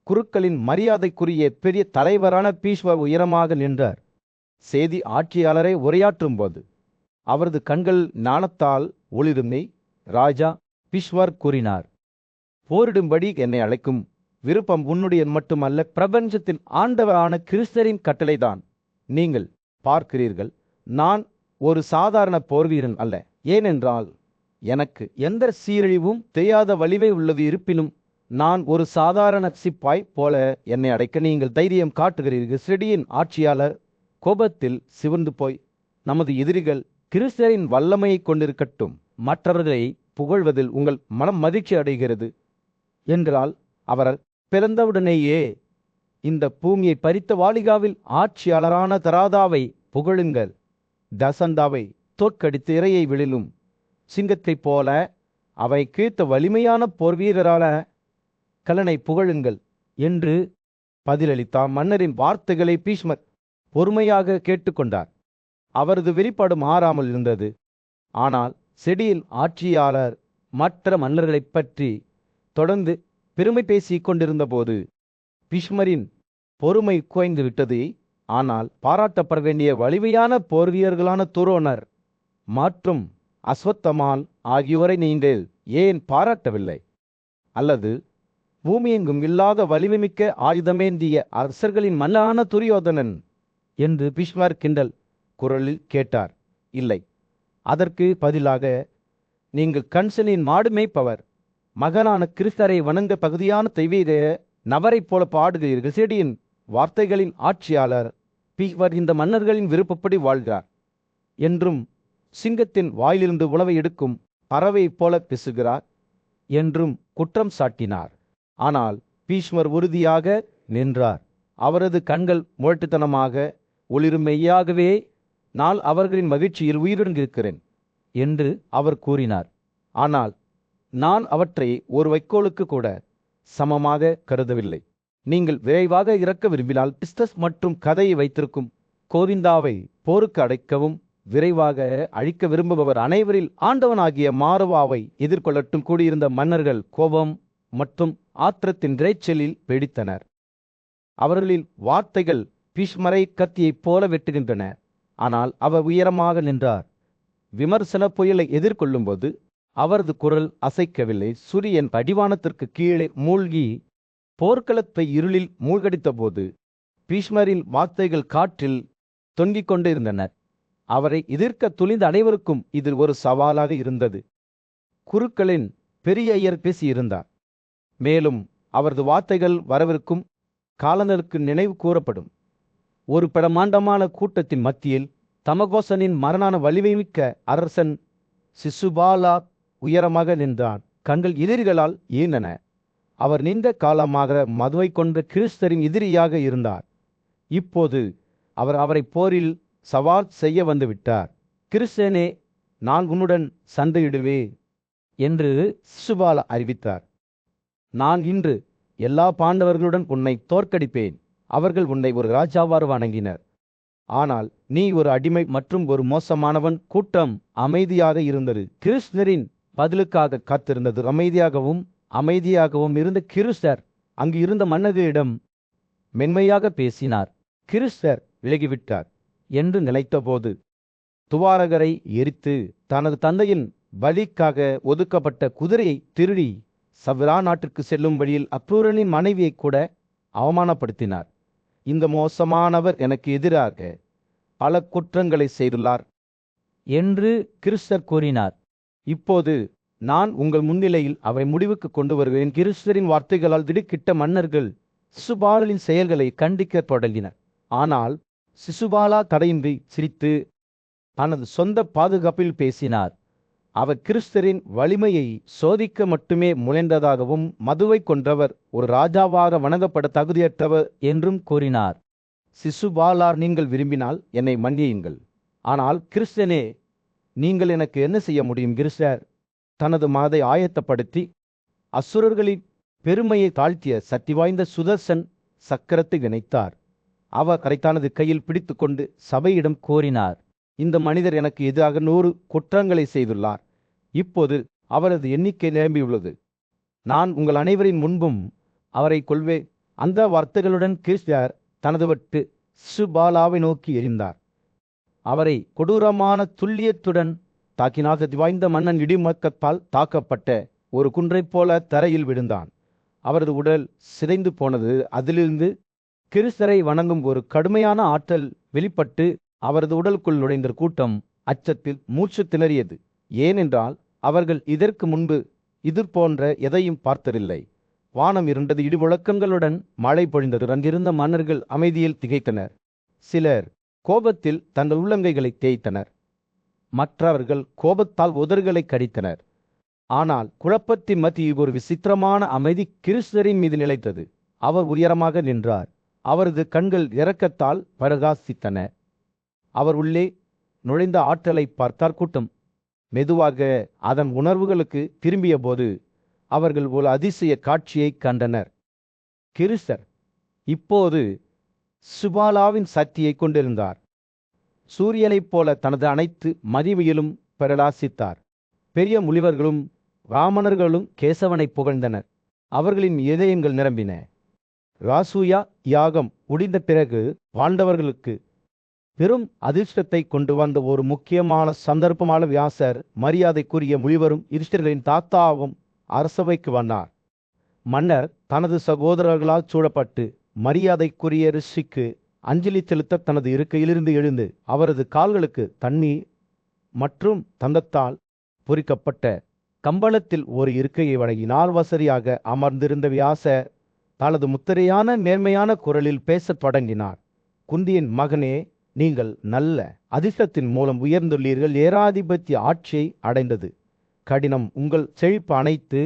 A: குருக்களின் மரியாதைக்குரிய பெரிய தலைவரான பீஷ்வர் உயரமாக நின்றார். செய்தி ஆட்சியாளரை உரையாற்றும் போது அவரது கண்கள் ஞானத்தால் ஒளிருமே. ராஜா பீஷ்வர் கூறினார், போரிடும்படி என்னை அழைக்கும் விருப்பம் உன்னுடைய மட்டுமல்ல, பிரபஞ்சத்தின் ஆண்டவரான கிறிஸ்தரின் கட்டளைதான். நீங்கள் பார்க்கிறீர்கள், நான் ஒரு சாதாரண போர்வீரன் அல்ல. ஏனென்றால் எனக்கு எந்த சீரழிவும் தெரியாத வலிமை உள்ளது. இருப்பினும் நான் ஒரு சாதாரண சிப்பாய் போல என்னை அடைக்க நீங்கள் தைரியம் காட்டுகிறீர்கள். செடியின் ஆட்சியாளர் கோபத்தில் சிவந்து போய், நமது எதிரிகள் கிறிஸ்தரின் வல்லமையை கொண்டிருக்கட்டும், மற்றவர்களை புகழ்வதில் உங்கள் மனம் மகிழ்ச்சி அடைகிறது என்றால் அவர் பிறந்தவுடனேயே இந்த பூமியை பறித்த வாலிகாவில் ஆட்சியாளரான தராதாவை புகழுங்கள். தசந்தாவை தோற்கடித்து இரையை விழிலும் சிங்கத்தைப் போல அவை கீழ்த்த வலிமையான போர்வீரரான கலனை புகழுங்கள் என்று பதிலளித்தார். மன்னரின் வார்த்தைகளை பீஷ்மர் பொறுமையாக கேட்டுக்கொண்டார். அவரது வெளிப்பாடு மாறாமல் இருந்தது. ஆனால் செடியில் ஆட்சியாளர் மற்ற மன்னர்களைப் பற்றி தொடர்ந்து பெருமை பேசிக் கொண்டிருந்த போது பீஷ்மரின் பொறுமை குறைந்து விட்டது. ஆனால் பாராட்டப்பட வேண்டிய வலிமையான போர்வீரர்களான துரோணர் மற்றும் அஸ்வத்தமான் ஆகியோரை நீங்கள் ஏன் பாராட்டவில்லை? அல்லது பூமியெங்கும் இல்லாத வலிமைமிக்க ஆயுதமேந்திய அரசர்களின் மன்னனான துரியோதனன் என்று பீஷ்மர் கிண்டல் குரலில் கேட்டார். இல்லை, அதற்கு பதிலாக நீங்கள் கன்சனின் மாடு மேய்ப்பவர் மகனான கிறிஸ்தரை வணங்க பகுதியான தெய்வீக நபரைப் போல பாடுகிறீர்கள். செடியின் வார்த்தைகளின் ஆட்சியாளர் பீஷ்மர் இந்த மன்னர்களின் விருப்பப்படி வாழ்கிறார் என்றும் சிங்கத்தின் வாயிலிருந்து உணவை எடுக்கும் பறவையைப் போல பேசுகிறார் என்றும் குற்றம் சாட்டினார். ஆனால் பீஷ்மர் உறுதியாக
B: நின்றார்.
A: அவரது கண்கள் முரட்டுத்தனமாக ஒளிரும். மெய்யாகவே நான் அவர்களின் மகிழ்ச்சியில் உயிருடன் இருக்கிறேன்
B: என்று அவர் கூறினார்.
A: ஆனால் நான் அவற்றை ஒரு வைக்கோலுக்கு கூட சமமாக கருதவில்லை. நீங்கள் விரைவாக இறக்க விரும்பினால் பிஸ்தஸ் மற்றும் கதையை வைத்திருக்கும் கோவிந்தாவை போருக்கு அடைக்கவும், விரைவாக அழிக்க விரும்புபவர் அனைவரில் ஆண்டவனாகிய மாரவாவை எதிர்கொள்ளட்டும். கூடியிருந்த மன்னர்கள் கோபம் மற்றும் ஆத்திரத்தின் இரைச்சலில் வெடித்தனர். அவர்களின் வார்த்தைகள் பீஷ்மரை கத்தியைப் போல வெட்டுகின்றன. ஆனால் அவர் உயரமாக நின்றார். விமர்சன புயலை எதிர்கொள்ளும்போது அவரது குரல் அசைக்கவில்லை. சூரியன் அடிவானத்திற்கு கீழே மூழ்கி போர்க்களத்தை இருளில் மூழ்கடித்த போது பீஷ்மரின் வார்த்தைகள் காற்றில் தொங்கிக் கொண்டு இருந்தன. அவரை எதிர்க்க துணிந்த அனைவருக்கும் இது ஒரு சவாலாக இருந்தது. குருக்களின் பெரிய ஐயர் பேசியிருந்தார். மேலும் அவரது வார்த்தைகள் வரவிருக்கும் காலங்களுக்கு நினைவு கூறப்படும். ஒரு பிரமாண்டமான கூட்டத்தின் மத்தியில் தமகோசனின் மரணான வலிமைமிக்க அரசன் சிசுபாலா உயரமாக நின்றான். கண்கள் எதிரிகளால் ஈனன. அவர் நீண்ட காலமாக மதுவை கொண்ட கிறிஸ்தரின் எதிரியாக இருந்தார். இப்போது அவர் அவரை போரில் சவால் செய்ய வந்துவிட்டார். கிறிஸ்தனே, நான் உன்னுடன் சண்டையிடுவேன் என்று சிசுபாலா அறிவித்தார். நான் இன்று எல்லா பாண்டவர்களுடன் உன்னை தோற்கடிப்பேன். அவர்கள் உன்னை ஒரு ராஜாவாறு வணங்கினர். ஆனால் நீ ஒரு அடிமை மற்றும் ஒரு மோசமானவன். கூட்டம் அமைதியாக இருந்தது. கிறிஸ்தரின் பதிலுக்காக காத்திருந்தது. அமைதியாகவும் இருந்த கிறிஸ்தர் அங்கு இருந்த மன்னர்களிடம் மென்மையாக பேசினார். கிறிஸ்தர் விலகிவிட்டார் என்று நினைத்தபோது துவாரகரை எரித்து தனது தந்தையின் பலிக்காக ஒதுக்கப்பட்ட குதிரையை திருடி சவ்ரா நாட்டிற்கு செல்லும் வழியில் அக்ரூரனின் மனைவியை கூட அவமானப்படுத்தினார். இந்த மோசமானவர் எனக்கு எதிராக பல குற்றங்களை செய்துள்ளார்
B: என்று கிறிஸ்தர் கூறினார்.
A: இப்போது நான் உங்கள் முன்னிலையில் அவை முடிவுக்கு கொண்டு வருவேன். கிறிஸ்தரின் வார்த்தைகளால் திடுக்கிட்ட மன்னர்கள் சிசுபாலின் செயல்களை கண்டிக்க தொடங்கினர். ஆனால் சிசுபாலா தடையின்றி சிரித்து தனது சொந்த பாதுகாப்பில் பேசினார். அவர் கிறிஸ்தரின் வலிமையை சோதிக்க மட்டுமே முயன்றதாகவும், மதுவை கொன்றவர் ஒரு ராஜாவாக வணங்கப்பட தகுதியற்றவர் என்றும் கூறினார். சிசுபாலார், நீங்கள் விரும்பினால் என்னை மன்னியுங்கள். ஆனால் கிறிஸ்தனே, நீங்கள் எனக்கு என்ன செய்ய முடியும்? கிறிஸ்தர் தனது மனதை ஆயத்தப்படுத்தி அசுரர்களின் பெருமையை தாழ்த்திய சக்தி வாய்ந்த சுதர்சன் சக்கரத்தை இணைத்தார். அவர் தனது கையில் பிடித்து கொண்டு சபையிடம் கூறினார், இந்த மனிதர் எனக்கு எதிராக 100 குற்றங்களை செய்துள்ளார். இப்போது அவரது எண்ணிக்கை நிரம்பியுள்ளது. நான் உங்கள் அனைவரின் முன்பும் அவரை கொல்வேன். அந்த வார்த்தைகளுடன் கிறிஸ்தர் தனது வட்டு சிசுபாலாவை நோக்கி எறிந்தார். அவரை கொடூரமான துல்லியத்துடன் தாக்கினார். சக்தி வாய்ந்த மன்னன் இடிமுழக்கத்தால் தாக்கப்பட்ட ஒரு குன்றைப் போல தரையில் விழுந்தான். அவரது உடல் சிதைந்து போனது. அதிலிருந்து கிறிஸ்தரை வணங்கும் ஒரு கடுமையான ஆற்றல் வெளிப்பட்டு அவரது உடலுக்குள் நுழைந்த கூட்டம் அச்சத்தில் மூச்சு திணறியது. ஏனென்றால் அவர்கள் இதற்கு முன்பு இது போன்ற எதையும் பார்த்ததில்லை. வானம் இருண்டது. இடிமுழக்கங்களுடன் மழை பொழிந்தது. அங்கிருந்த மன்னர்கள் அமைதியில் திகைத்தனர். சிலர் கோபத்தில் தங்கள் உள்ளங்கைகளை தேய்த்தனர். மற்றவர்கள் கோபத்தால் உதறுகளை கடித்தனர். ஆனால் குழப்பத்தின் மத்தியில் ஒரு விசித்திரமான அமைதி கிறிஸ்தரின் மீது நிலைத்தது. அவர் உயரமாக நின்றார். அவரது கண்கள் இரக்கத்தால் பிரகாசித்தன. அவர் உள்ளே நுழைந்த ஆற்றலை பார்த்தார். கூட்டம் மெதுவாக அதன் உணர்வுகளுக்கு திரும்பிய போது அவர்கள் ஒரு அதிசய காட்சியை கண்டனர். கிறிஸ்தர் இப்போது சுபாலாவின் சக்தியை கொண்டிருந்தார். சூரியனைப் போல தனது அனைத்து மதிமையிலும் பிரகாசித்தார். பெரிய முனிவர்களும் ராமணர்களும் கேசவனை புகழ்ந்தனர். அவர்களின் இதயங்கள் நிரம்பின. ராசூயா யாகம் முடிந்த பிறகு பாண்டவர்களுக்கு பெரும் அதிர்ஷ்டத்தை கொண்டு வந்த ஒரு முக்கியமான சந்தர்ப்பமான வியாசர் மரியாதைக்குரிய முனிவரும் யுதிஷ்டிரரின் தாத்தாவும் அரசவைக்கு வந்தார். மன்னர் தனது சகோதரர்களால் சூழப்பட்டு மரியாதைக்குரிய ரிஷிக்கு அஞ்சலி செலுத்த தனது இருக்கையிலிருந்து எழுந்து அவரது கால்களுக்கு தண்ணீர் மற்றும் தந்தத்தால் பொறிக்கப்பட்ட கம்பளத்தில் ஒரு இருக்கையை வழங்கினார். வசதியாக அமர்ந்திருந்த வியாசர் தனது முத்திரையான நேர்மையான குரலில் பேசத் தொடங்கினார். குந்தியின் மகனே, நீங்கள் நல்ல அதிர்ஷ்டத்தின் மூலம் உயர்ந்துள்ளீர்கள். ஏராதிபத்திய ஆட்சியை அடைந்தது கடினம் உங்கள் செழிப்பு அனைத்து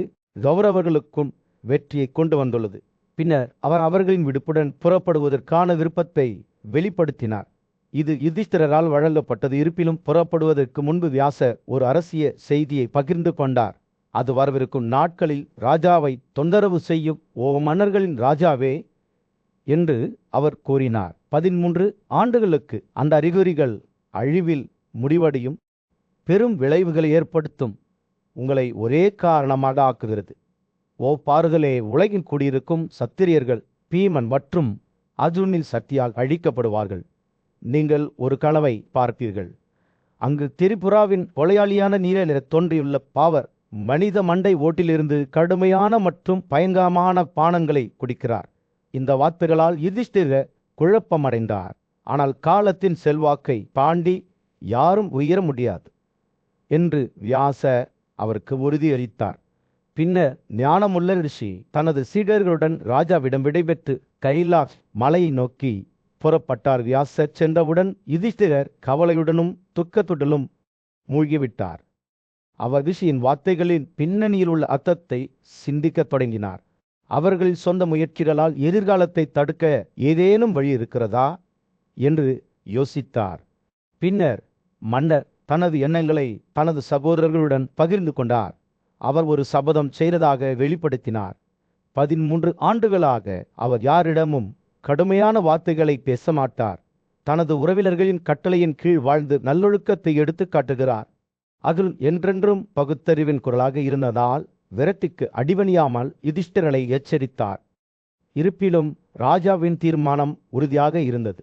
A: கௌரவர்களுக்கும் வெற்றியை கொண்டு வந்துள்ளது. பின்னர் அவர் அவர்களின் விடுப்புடன் புறப்படுவதற்கான விருப்பத்தை வெளிப்படுத்தினார். இது யுதிஷ்டிரரால் வழங்கப்பட்டது. இருப்பினும் புறப்படுவதற்கு முன்பு வியாசர் ஒரு அரசிய செய்தியை பகிர்ந்து கொண்டார். அது வரவிருக்கும் நாட்களில் ராஜாவை தொந்தரவு செய்யும் மன்னர்களின் ராஜாவே என்று அவர் கூறினார். 13 ஆண்டுகளுக்கு அந்த அறிகுறிகள் அழிவில் முடிவடையும், பெரும் விளைவுகளை ஏற்படுத்தும், உங்களை ஒரே காரணமாக ஆக்குகிறது. பாருங்களே, உலகில் குடியிருக்கும் சத்திரியர்கள் பீமன் மற்றும் அர்ஜுனின் சக்தியால் அழிக்கப்படுவார்கள். நீங்கள் ஒரு கனவை பார்ப்பீர்கள். அங்கு திரிபுராவின் கொலையாளியான நீல நிற தோன்றியுள்ள பாவர் மனித மண்டை ஓட்டிலிருந்து கடுமையான மற்றும் பயங்கரமான பானங்களை குடிக்கிறார். இந்த வார்த்தைகளால் யுதிஷ்டிரர் குழப்பமடைந்தார். ஆனால் காலத்தின் செல்வாக்கை தாண்டி யாரும் உயர முடியாது என்று வியாசர் அவருக்கு உறுதியளித்தார். பின்னர் ஞானமுள்ள ரிஷி தனது சீடர்களுடன் ராஜாவிடம் விடைபெற்று கைலாஷ் மலையை நோக்கி புறப்பட்டார். வியாசர் சென்றவுடன் யுதிஷ்டிரர் கவலையுடனும் துக்கத்துடனும் மூழ்கிவிட்டார். அவர் ரிஷியின் வார்த்தைகளின் பின்னணியில் உள்ள அர்த்தத்தை சிந்திக்கத் தொடங்கினார். அவர்களின் சொந்த முயற்சிகளால் எதிர்காலத்தை தடுக்க ஏதேனும் வழி இருக்கிறதா என்று யோசித்தார். பின்னர் மன்னர் தனது எண்ணங்களை தனது சகோதரர்களுடன் பகிர்ந்து கொண்டார். அவர் ஒரு சபதம் செய்ததாக வெளிப்படுத்தினார். 13 ஆண்டுகளாக அவர் யாரிடமும் கடுமையான வார்த்தைகளை பேச மாட்டார். தனது உறவினர்களின் கட்டளையின் கீழ் வாழ்ந்து நல்லொழுக்கத்தை எடுத்து காட்டுகிறார். அதில் என்றென்றும் பகுத்தறிவின் குரலாக இருந்ததால் விரட்டிக்கு அடிபணியாமல் யுதிஷ்டிரரை எச்சரித்தார். இருப்பினும் ராஜாவின் தீர்மானம் உறுதியாக இருந்தது.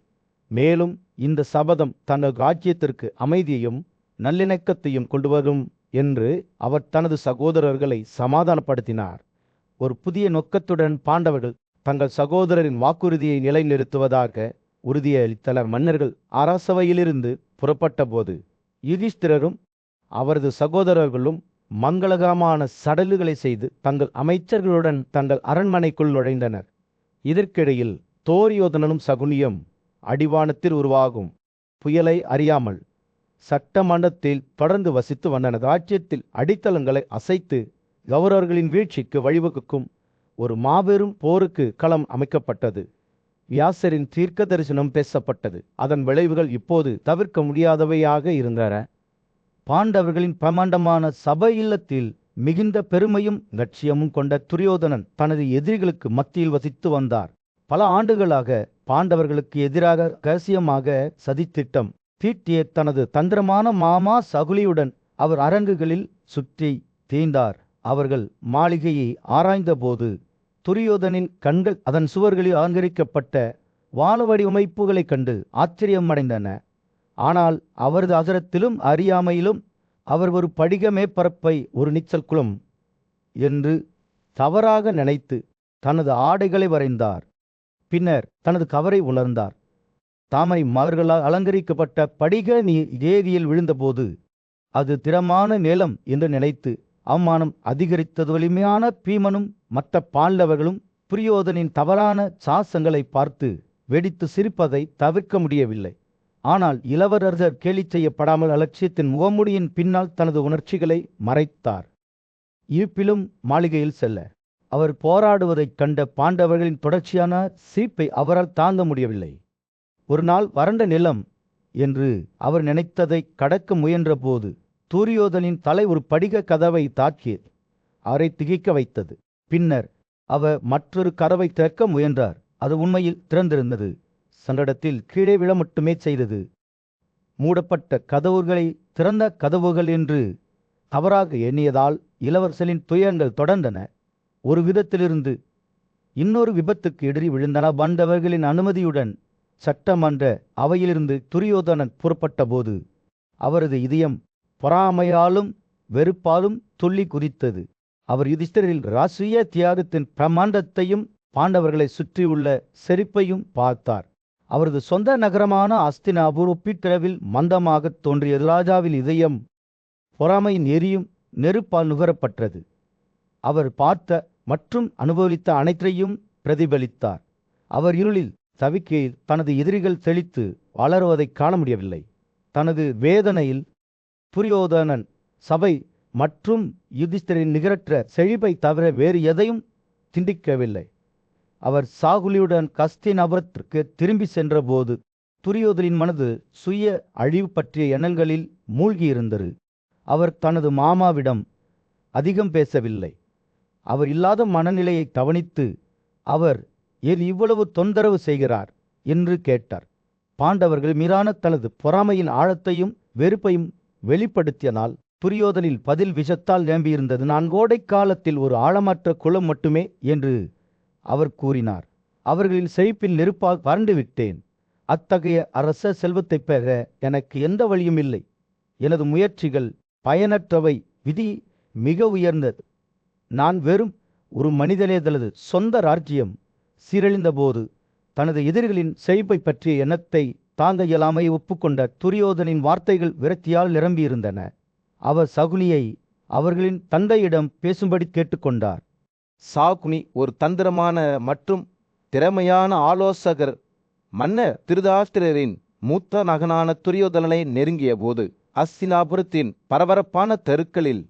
A: மேலும் இந்த சபதம் தனது ராஜ்யத்திற்கு அமைதியையும் நல்லிணக்கத்தையும் கொண்டு வரும் என்று அவர் தனது சகோதரர்களை சமாதானப்படுத்தினார். ஒரு புதிய நோக்கத்துடன் பாண்டவர்கள் தங்கள் சகோதரரின் வாக்குறுதியை நிலைநிறுத்துவதாக உறுதியளித்தனர். மன்னர்கள் அரசவையிலிருந்து புறப்பட்ட போது யுதிஷ்டிரரும் அவரது சகோதரர்களும் மங்களகரமான சடங்குகளை செய்து தங்கள் அமைச்சர்களுடன் தங்கள் அரண்மனைக்குள் நுழைந்தனர். இதற்கிடையில் துரியோதனனும் சகுனியும் அடிவானத்தில் உருவாகும் புயலை அறியாமல் சட்டமன்றத்தில் தொடர்ந்து வசித்து வந்தனர். ராஜ்யத்தில் அடித்தளங்களை அசைத்து கௌரவர்களின் வீழ்ச்சிக்கு வழிவகுக்கும் ஒரு மாபெரும் போருக்கு களம் அமைக்கப்பட்டது. வியாசரின் தீர்க்க தரிசனம் பேசப்பட்டது. அதன் விளைவுகள் இப்போது தவிர்க்க முடியாதவையாக இருந்தன. பாண்டவர்களின் பிரமாண்டமான சபை இல்லத்தில் மிகுந்த பெருமையும் லட்சியமும் கொண்ட துரியோதனன் தனது எதிரிகளுக்கு மத்தியில் வசித்து வந்தார். பல ஆண்டுகளாக பாண்டவர்களுக்கு எதிராக ரகசியமாக சதித்திட்டம் தீட்டிய தனது தந்திரமான மாமா சகுலியுடன் அவர் அரங்குகளில் சுற்றி தீர்ந்தார். அவர்கள் மாளிகையை ஆராய்ந்தபோது துரியோதனின் கண்கள் அதன் சுவர்களில் அலங்கரிக்கப்பட்ட வான வடிவமைப்புகளைக் கண்டு ஆச்சரியமடைந்தன. ஆனால் அவரது அசரத்திலும் அறியாமையிலும் அவர் ஒரு படிக மேற்பரப்பை ஒரு நீச்சல் குளம் என்று தவறாக நினைத்து தனது ஆடைகளை வரைந்தார். பின்னர் தனது கவரை உணர்ந்தார். தாமரை மலர்களால் அலங்கரிக்கப்பட்ட படிக நீர் ஏரியில் விழுந்தபோது அது திடமான நிலம் என்று நினைத்து அவமானம் அதிகரித்தது. வலிமையான பீமனும் மற்ற பாண்டவர்களும் துரியோதனின் தவறான சாசங்களை பார்த்து வெடித்து சிரிப்பதை தவிர்க்க முடியவில்லை. ஆனால் இளவரசர் கேலி செய்யப்படாமல் அலட்சியத்தின் முகமுடியின் பின்னால் தனது உணர்ச்சிகளை மறைத்தார். இருப்பிலும் மாளிகையில் செல்ல அவர் போராடுவதைக் கண்ட பாண்டவர்களின் தொடர்ச்சியான சிரிப்பை அவரால் தாங்க முடியவில்லை. ஒரு நாள் வறண்ட நிலம் என்று அவர் நினைத்ததை கடக்க முயன்ற போது துரியோதனின் தலை ஒரு படிக கதவை தாக்கியது. அவரை திகைக்க வைத்தது. பின்னர் அவர் மற்றொரு கதவை திறக்க முயன்றார். அது உண்மையில் திறந்திருந்தது. சங்கடத்தில் கீழே விழ மட்டுமே செய்தது. மூடப்பட்ட கதவுகளை திறந்த கதவுகள் என்று தவறாக எண்ணியதால் இளவரசரின் துயரங்கள் தொடர்ந்தன. ஒரு விதத்திலிருந்து இன்னொரு விபத்துக்கு எதிரி விழுந்தன. பாண்டவர்களின் அனுமதியுடன் சட்டமன்ற அவையிலிருந்து துரியோதனன் புறப்பட்ட போது அவரது இதயம் பொறாமையாலும் வெறுப்பாலும் துள்ளி குதித்தது. அவர் யுதிஷ்டிரரின் ராசிய தியாகத்தின் பிரமாண்டத்தையும் பாண்டவர்களை சுற்றியுள்ள செழிப்பையும் பார்த்தார். அவரது சொந்த நகரமான அஸ்தினாபூர் ஒப்பீட்டளவில் மந்தமாக தோன்றிய ராஜாவின் இதயம் பொறாமையின் எரியும் நெருப்பால் நுகரப்பட்டது. அவர் பார்த்த மற்றும் அனுபவித்த அனைத்தையும் பிரதிபலித்தார். அவர் இருளில் தவிக்கையில் தனது எதிரிகள் தெளித்து வளருவதை காண முடியவில்லை. தனது வேதனையில் துரியோதனன் சபை மற்றும் யுதிஷ்டிரரின் நிகரற்ற செழிப்பை தவிர வேறு எதையும் திண்டிக்கவில்லை. அவர் சாகுலியுடன் கஸ்தினபுரத்திற்கு திரும்பி சென்றபோது துரியோதனின் மனது சுய அழிவு பற்றிய எண்ணங்களில் மூழ்கியிருந்தது. அவர் தனது மாமாவிடம் அதிகம் பேசவில்லை. அவர் இல்லாத மனநிலையை கவனித்து, அவர் ஏன் இவ்வளவு தொந்தரவு செய்கிறார் என்று கேட்டார். பாண்டவர்கள் மீதான தனது பொறாமையின் ஆழத்தையும் வெறுப்பையும் வெளிப்படுத்தியனால் துரியோதனில் பதில் விஷத்தால் நிரம்பியிருந்தது. நான் கோடை காலத்தில் ஒரு ஆழமற்ற குளம் மட்டுமே என்று அவர் கூறினார். அவர்களின் செழிப்பில் நெருப்பால் வறண்டு விட்டேன். அத்தகைய அரச செல்வத்தை பெற எனக்கு எந்த வழியும் இல்லை. எனது முயற்சிகள் பயனற்றவை. விதி மிக உயர்ந்தது. நான் வெறும் ஒரு மனிதனே. தனது சொந்த ராஜ்யம் சீரழிந்தபோது தனது எதிரிகளின் செழிப்பை பற்றிய எண்ணத்தை தாங்க இயலாமை ஒப்புக்கொண்ட துரியோதனின் வார்த்தைகள் விரக்தியால் நிரம்பியிருந்தன. அவர் சகுனியை அவர்களின் தந்தையிடம் பேசும்படி கேட்டுக்கொண்டார்.
C: சாகுனி ஒரு தந்திரமான மற்றும் திறமையான ஆலோசகர். மன்னர் திருதராஷ்டிரரின் மூத்த மகனான துரியோதனனை நெருங்கிய போது ஹஸ்தினாபுரத்தின் பரபரப்பான தெருக்களில்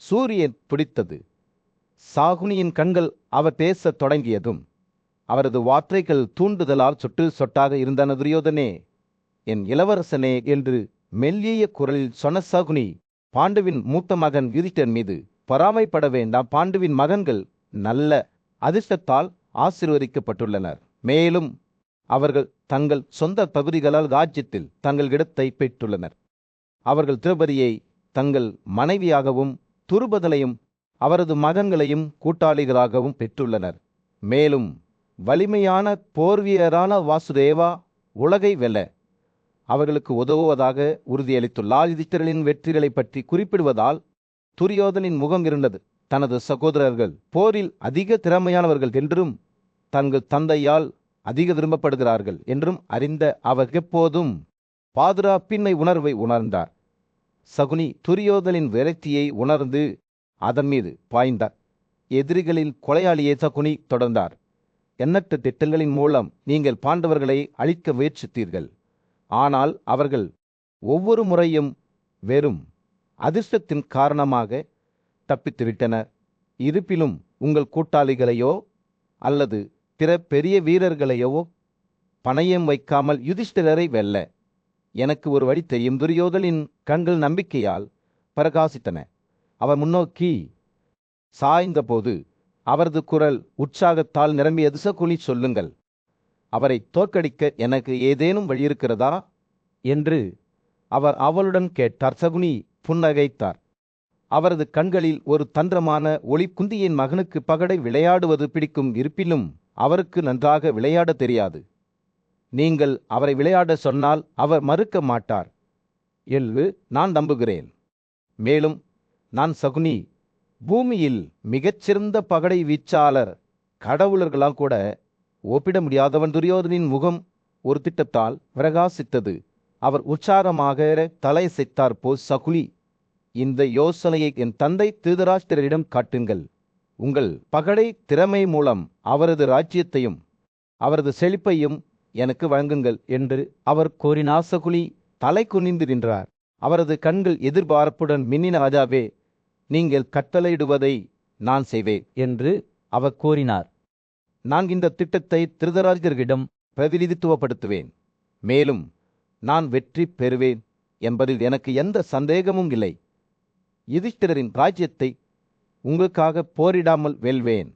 C: சூரியன் பிடித்தது. சாகுனியின் கண்கள் அவர் பேசத் தொடங்கியதும் அவரது வார்த்தைகள் தூண்டுதலால் சொட்டு சொட்டாக இருந்தன. துரியோதனே, என் இளவரசனே என்று மெல்லிய குரலில் சொன்ன சாகுனி, பாண்டுவின் மூத்த மகன் யுதிஷ்டிரன் மீது பொறாமைப்பட வேண்டாம். பாண்டுவின் மகன்கள் நல்ல அதிர்ஷ்டத்தால் ஆசீர்வதிக்கப்பட்டுள்ளனர். மேலும் அவர்கள் தங்கள் சொந்த பகுதிகளால் ராஜ்யத்தில் தங்கள் இடத்தை பெற்றுள்ளனர். அவர்கள் திரௌபதியை தங்கள் மனைவியாகவும் துருபதலையும் அவரது மகன்களையும் கூட்டாளிகளாகவும் பெற்றுள்ளனர். மேலும் வலிமையான போர்வீரரான வாசுதேவா உலகை வெல்ல அவர்களுக்கு உதவுவதாக உறுதியளித்துள்ளார். யுதிஷ்டிரரின் வெற்றிகளை பற்றி குறிப்பிடுவதால் துரியோதனின் முகம் இருந்தது. தனது சகோதரர்கள் போரில் அதிக திறமையானவர்கள் என்றும் தங்கள் தந்தையால் அதிக விரும்பப்படுகிறார்கள் என்றும் அறிந்த அவர் எப்போதும் பாதுகாப்பின்மை உணர்வை உணர்ந்தார். சகுனி துரியோதனின் விரக்தியை உணர்ந்து அதன் மீது பாய்ந்தார். எதிரிகளின் கொலையாளியை சகுனி தொடர்ந்தார். எண்ணற்ற திட்டங்களின் மூலம் நீங்கள் பாண்டவர்களை அழிக்க முயற்சித்தீர்கள். ஆனால் அவர்கள் ஒவ்வொரு முறையும் வெறும் அதிர்ஷ்டத்தின் காரணமாக தப்பித்துவிட்டனர். இருப்பினும் உங்கள் கூட்டாளிகளையோ அல்லது பிற பெரிய வீரர்களையோ பணயம் வைக்காமல் யுதிஷ்டிரரை வெல்ல எனக்கு ஒரு வழி தெரியும். துரியோதனின் கண்கள் நம்பிக்கையால் பிரகாசித்தன. அவர் முன்னோக்கி சாய்ந்தபோது அவரது குரல் உற்சாகத்தால் நிரம்பியது. சகுனி, சொல்லுங்கள், அவரை தோற்கடிக்க எனக்கு ஏதேனும் வழி இருக்கிறதா என்று அவர் அவளுடன் கேட்டார். சகுனி புன்னகைத்தார். அவரது கண்களில் ஒரு தந்திரமான ஒளி. குந்தியின் மகனுக்கு பகடை விளையாடுவது பிடிக்கும். இருப்பினும் அவருக்கு நன்றாக விளையாட தெரியாது. நீங்கள் அவரை விளையாட சொன்னால் அவர் மறுக்க மாட்டார் என்று நான் நம்புகிறேன். மேலும் நான் சகுனி, பூமியில் மிகச்சிறந்த பகடை வீச்சாளர். கடவுளர்களால் கூட ஒப்பிட முடியாதவன். துரியோதனின் முகம் ஒரு திட்டத்தால் பிரகாசித்தது. அவர் உற்சாகமாக தலையசைத்தார். போல், சகுனி, இந்த யோசனையை என் தந்தை திருதராஷ்டிரரிடம் காட்டுங்கள். உங்கள் பகடை திறமை மூலம் அவரது ராஜ்யத்தையும் அவரது செழிப்பையும் எனக்கு வழங்குங்கள் என்று அவர் கூறினார். சகுனி தலை குனிந்து நின்றார். அவரது கண்கள் எதிர்பார்ப்புடன் மின்னின. ராஜாவே, நீங்கள் கட்டளையிடுவதை நான் செய்வேன்
B: என்று அவர் கூறினார்.
C: நான் இந்த திட்டத்தை திருதராஷ்டிரரிடம் பிரதிநிதித்துவப்படுத்துவேன். மேலும் நான் வெற்றி பெறுவேன் என்பதில் எனக்கு எந்த சந்தேகமும் இல்லை. யுதிஷ்டிரரின் ராஜ்யத்தை உங்களுக்காக போரிடாமல் வெல்வேன்.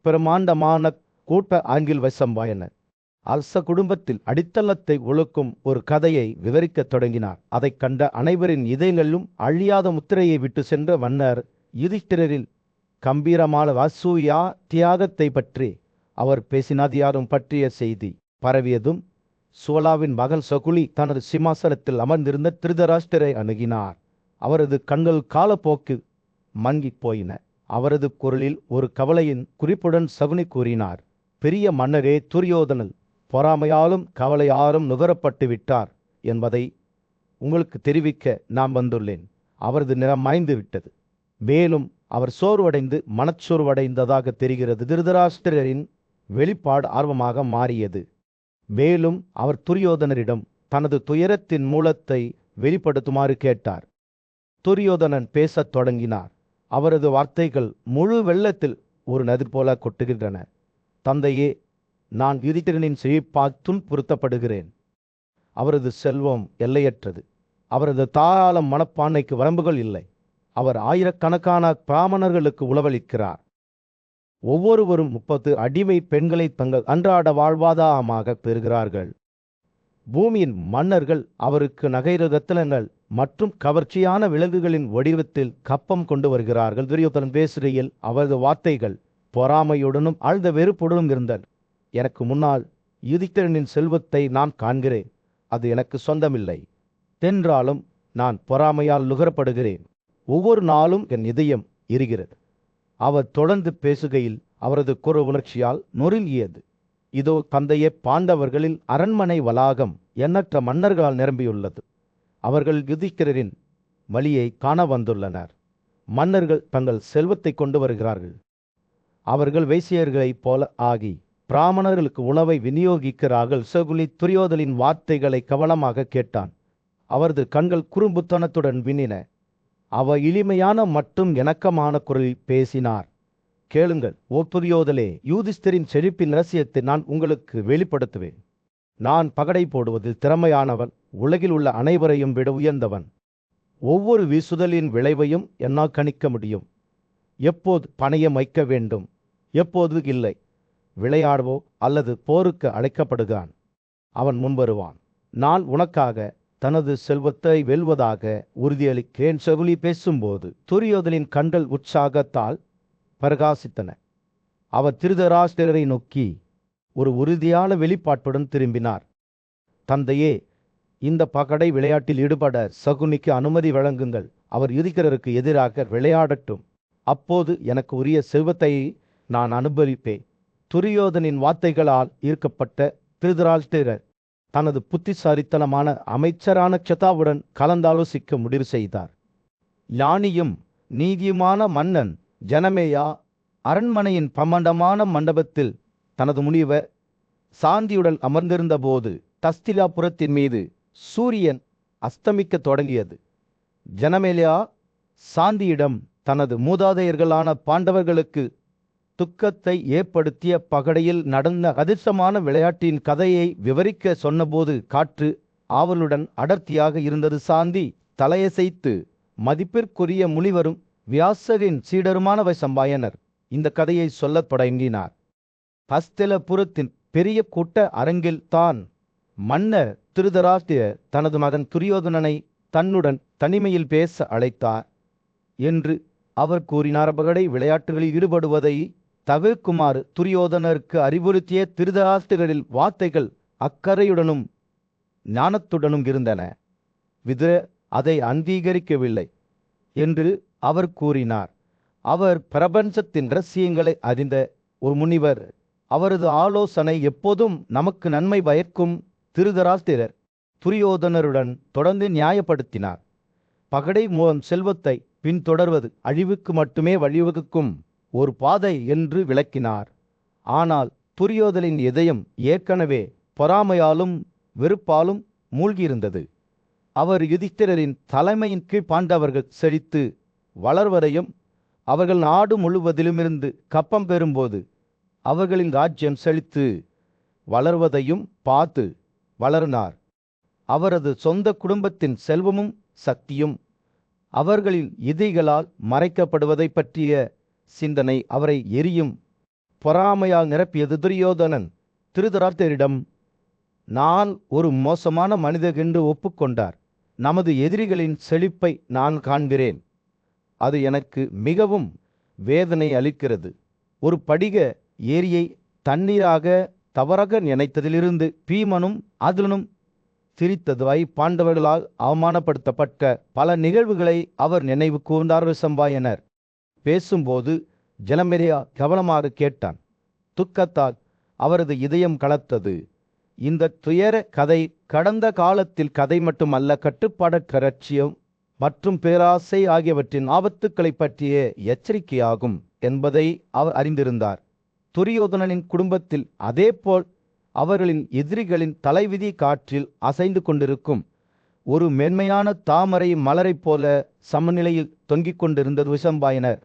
A: பிரமாண்டமான கூட்ட ஆங்கில் வசம்பாயன அரச குடும்பத்தில் அடித்தளத்தை ஒழுக்கும் ஒரு கதையை விவரிக்கத் தொடங்கினார். அதைக் கண்ட அனைவரின் இதயங்களிலும் அழியாத முத்திரையை விட்டு சென்ற மன்னர் யுதிஷ்டிரரில் கம்பீரமான வாசூயா தியாகத்தை பற்றி அவர் பேசினார். தியாகம் பற்றிய செய்தி பரவியதும் சோலாவின் மகன் சகுலி தனது சிம்மாசனத்தில் அமர்ந்திருந்த திருதராஷ்டிரரை அணுகினார். அவரது கண்கள் காலப்போக்கு மங்கிப் போயின. அவரது குரலில் ஒரு கவலையின் குறிப்புடன் சகுனி கூறினார், பெரிய மன்னரே, துரியோதனன் பொறாமையாலும் கவலையாலும் நுகரப்பட்டு விட்டார் என்பதை உங்களுக்கு தெரிவிக்க நான் வந்துள்ளேன். அவரது நிறம் மாய்ந்து விட்டது. மேலும் அவர் சோர்வடைந்து மனச்சோர்வடைந்ததாக தெரிகிறது. திருதராஷ்டிரரின் வெளிப்பாடு ஆர்வமாக மாறியது. மேலும் அவர் துரியோதனரிடம் தனது துயரத்தின் மூலத்தை வெளிப்படுத்துமாறு கேட்டார். துரியோதனன் பேசத் தொடங்கினார். அவரது வார்த்தைகள் முழு வெள்ளத்தில் ஒரு நதி போல கொட்டுகின்றன. தந்தையே, நான் யுதிஷ்டிரனின் செழிப்பால் துன்புறுத்தப்படுகிறேன். அவரது செல்வம் எல்லையற்றது. அவரது தாராள மனப்பான்மைக்கு வரம்புகள் இல்லை. அவர் ஆயிரக்கணக்கான பிராமணர்களுக்கு உணவளிக்கிறார். ஒவ்வொருவரும் 30 அடிமை பெண்களை தங்கள் அன்றாட வாழ்வாதாரமாக பெறுகிறார்கள். பூமியின் மன்னர்கள் அவருக்கு நகைர ரத்தினங்கள் மற்றும் கவர்ச்சியான விலங்குகளின் வடிவத்தில் கப்பம் கொண்டு வருகிறார்கள். துரியோதனன் பேசுகையில் அவரது வார்த்தைகள் பொறாமையுடனும் ஆழ்ந்த வெறுப்புடனும் இருந்தன. எனக்கு முன்னால் யுதிஷ்டிரனின் செல்வத்தை நான் காண்கிறேன். அது எனக்கு சொந்தமில்லை. என்றாலும் நான் பொறாமையால் நுகரப்படுகிறேன். ஒவ்வொரு நாளும் என் இதயம் எரிகிறது. அவர் தொடர்ந்து பேசுகையில் அவரது குர உணர்ச்சியால் நொறுங்கியது. இதோ தந்தையே, பாண்டவர்களின் அரண்மனை வளாகம் எண்ணற்ற மன்னர்களால் நிரம்பியுள்ளது. அவர்கள் யுதிஷ்டிரரின் வழியை காண வந்துள்ளனர். மன்னர்கள் தங்கள் செல்வத்தை கொண்டு வருகிறார்கள். அவர்கள் வைசியர்களைப் போல ஆகி பிராமணர்களுக்கு உணவை விநியோகிக்கிறார்கள். சகுனி துரியோதனின் வார்த்தைகளை கவனமாக கேட்டான். அவரது கண்கள் குறும்புத்தனத்துடன் விண்ணின. அவர் எளிமையான மற்றும் இணக்கமான குரலில் பேசினார். கேளுங்கள், ஓ துரியோதனே, யுதிஷ்டிரரின் செழிப்பின் ரகசியத்தை நான் உங்களுக்கு வெளிப்படுத்துவேன். நான் பகடை போடுவதில் திறமையானவன். உலகில் உள்ள அனைவரையும் விட உயர்ந்தவன். ஒவ்வொரு வீசுதலின் விளைவையும் என்னால் கணிக்க முடியும். எப்போது பணயம் வைக்க வேண்டும், எப்போது இல்லை. விளையாடவோ அல்லது போருக்கு அழைக்கப்படுகிறான். அவன் முன்வருவான். நான் உனக்காக தனது செல்வத்தை வெல்வதாக உறுதியளிக்கிறேன். சகுனி பேசும்போது துரியோதனின் கண்கள் உற்சாகத்தால் பிரகாசித்தன. அவர் திருதராஷ்டிரரை நோக்கி ஒரு உறுதியான வெளிப்பாட்டுடன் திரும்பினார். தந்தையே, இந்த பகடை விளையாட்டில் ஈடுபட சகுனிக்கு அனுமதி வழங்குங்கள். அவர் யுதிஷ்டிரருக்கு எதிராக விளையாடட்டும். அப்போது எனக்கு உரிய செல்வத்தை நான் அனுபவிப்பேன். துரியோதனின் வார்த்தைகளால் ஈர்க்கப்பட்ட திருதராஷ்டிரர் தனது புத்திசாலித்தனமான அமைச்சரான க்ஷதாவுடன் கலந்தாலோசிக்க முடிவு செய்தார். ஞானியும் நீதியுமான மன்னன் ஜனமேயா அரண்மனையின் பிரமாண்டமான மண்டபத்தில் தனது முனிவர் சாந்தியுடன் அமர்ந்திருந்தபோது தஸ்திலாபுரத்தின் மீது சூரியன் அஸ்தமிக்க தொடங்கியது. ஜனமேயா சாந்தியிடம் தனது மூதாதையர்களான பாண்டவர்களுக்கு துக்கத்தை ஏற்படுத்திய பகடையில் நடந்த அதிர்ஷ்டமான விளையாட்டின் கதையை விவரிக்க சொன்னபோது காற்று ஆவலுடன் அடர்த்தியாக இருந்தது. சாந்தி தலையசைத்து, மதிப்பிற்குரிய முனிவரும் வியாசரின் சீடருமான வைசம்பாயனர் இந்த கதையை சொல்லத் தொடங்கினார். ஹஸ்திலபுரத்தின் பெரிய கூட்ட அரங்கில் தான் மன்னர் திருதராஷ்டிரர் தனது மகன் துரியோதனனை தன்னுடன் தனிமையில் பேச அழைத்தார் என்று அவர் கூறினார். பகடை விளையாட்டுகளில் ஈடுபடுவதை தவிர்க்குமாறு துரியோதனருக்கு அறிவுறுத்திய திருதராஷ்டிரரின் வார்த்தைகள் அக்கறையுடனும் ஞானத்துடனும் இருந்தன. விதுரர் அதை அங்கீகரிக்கவில்லை என்று அவர் கூறினார். அவர் பிரபஞ்சத்தின் ரகசியங்களை அறிந்த ஒரு முனிவர். அவரது ஆலோசனை எப்போதும் நமக்கு நன்மை பயக்கும். திருதராஷ்டிரர் துரியோதனருடன் தொடர்ந்து நியாயப்படுத்தினார். பகடை மூலம் செல்வத்தை பின்தொடர்வது அழிவுக்கு மட்டுமே வழிவகுக்கும் ஒரு பாதை என்று விளக்கினார். ஆனால் துரியோதனின் இதயம் ஏற்கனவே பொறாமையாலும் வெறுப்பாலும் மூழ்கியிருந்தது. அவர் யுதிஷ்டிரரின் தலைமையின் கீழ் பாண்டவர்கள் செழித்து வளர்வதையும் அவர்கள் நாடு முழுவதிலுமிருந்து கப்பம் பெறும்போது அவர்களின் ராஜ்யம் செழித்து வளர்வதையும் பார்த்து வளர்னார். அவரது சொந்த குடும்பத்தின் செல்வமும் சக்தியும் அவர்களின் எதிரிகளால் மறைக்கப்படுவதை பற்றிய சிந்தனை அவரை எரியும் பொறாமையால் நிரப்பியது. துரியோதனன் திருதராஷ்டிரரிடம் நான் ஒரு மோசமான மனிதர் என்று ஒப்புக்கொண்டார். நமது எதிரிகளின் செழிப்பை நான் காண்கிறேன். அது எனக்கு மிகவும் வேதனை அளிக்கிறது. ஒரு படிக ஏரியை தண்ணீராக தவறாக நினைத்ததிலிருந்து பீமனும் அதுலனும் சிரித்ததாய் பாண்டவர்களால் அவமானப்படுத்தப்பட்ட பல நிகழ்வுகளை அவர் நினைவு கூர்ந்தார். வைசம்பாயனர் பேசும்போது ஜனமேயா கவனமாக கேட்டான். துக்கத்தால் அவரது இதயம் கலத்தது. இந்த துயர கதை கடந்த காலத்தில் கதை மட்டுமல்ல, கட்டுப்பாடற்ற லட்சியம் மற்றும் பேராசை ஆகியவற்றின் ஆபத்துக்களை பற்றிய எச்சரிக்கையாகும் என்பதை அவர் அறிந்திருந்தார். துரியோதனனின் குடும்பத்தில் அதேபோல் அவர்களின் எதிரிகளின் தலைவிதி காற்றில் அசைந்து கொண்டிருக்கும் ஒரு மென்மையான தாமரை மலரைப் போல சமநிலையில் தொங்கிக் கொண்டிருந்தது விசம்பாயனர்.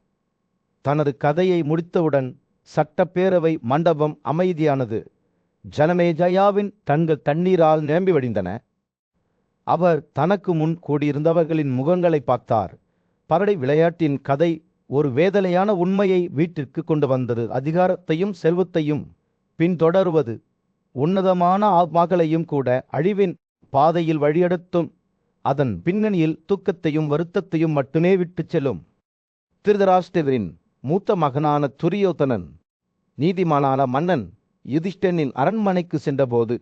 A: தனது கதையை முடித்தவுடன் சட்டப்பேரவை மண்டபம் அமைதியானது. ஜனமேஜயாவின் கண்கள் தண்ணீரால் நிரம்பி வடிந்தன. அவர் தனக்கு முன் கூடியிருந்தவர்களின் முகங்களை பார்த்தார். பரடை விளையாட்டின் கதை ஒரு வேதனையான உண்மையை வீட்டிற்கு கொண்டு வந்தது. அதிகாரத்தையும் செல்வத்தையும் பின்தொடருவது உன்னதமான ஆத்மாக்களையும் கூட அழிவின் பாதையில் வழியெடுத்தும் அதன் பின்னணியில் துக்கத்தையும் வருத்தத்தையும் மட்டுமே விட்டுச் செல்லும். திருதராஷ்டிரரின் மூத்த மகனான துரியோதனன் நீதிமானான மன்னன் யுதிஷ்டனின் அரண்மனைக்கு சென்றபோது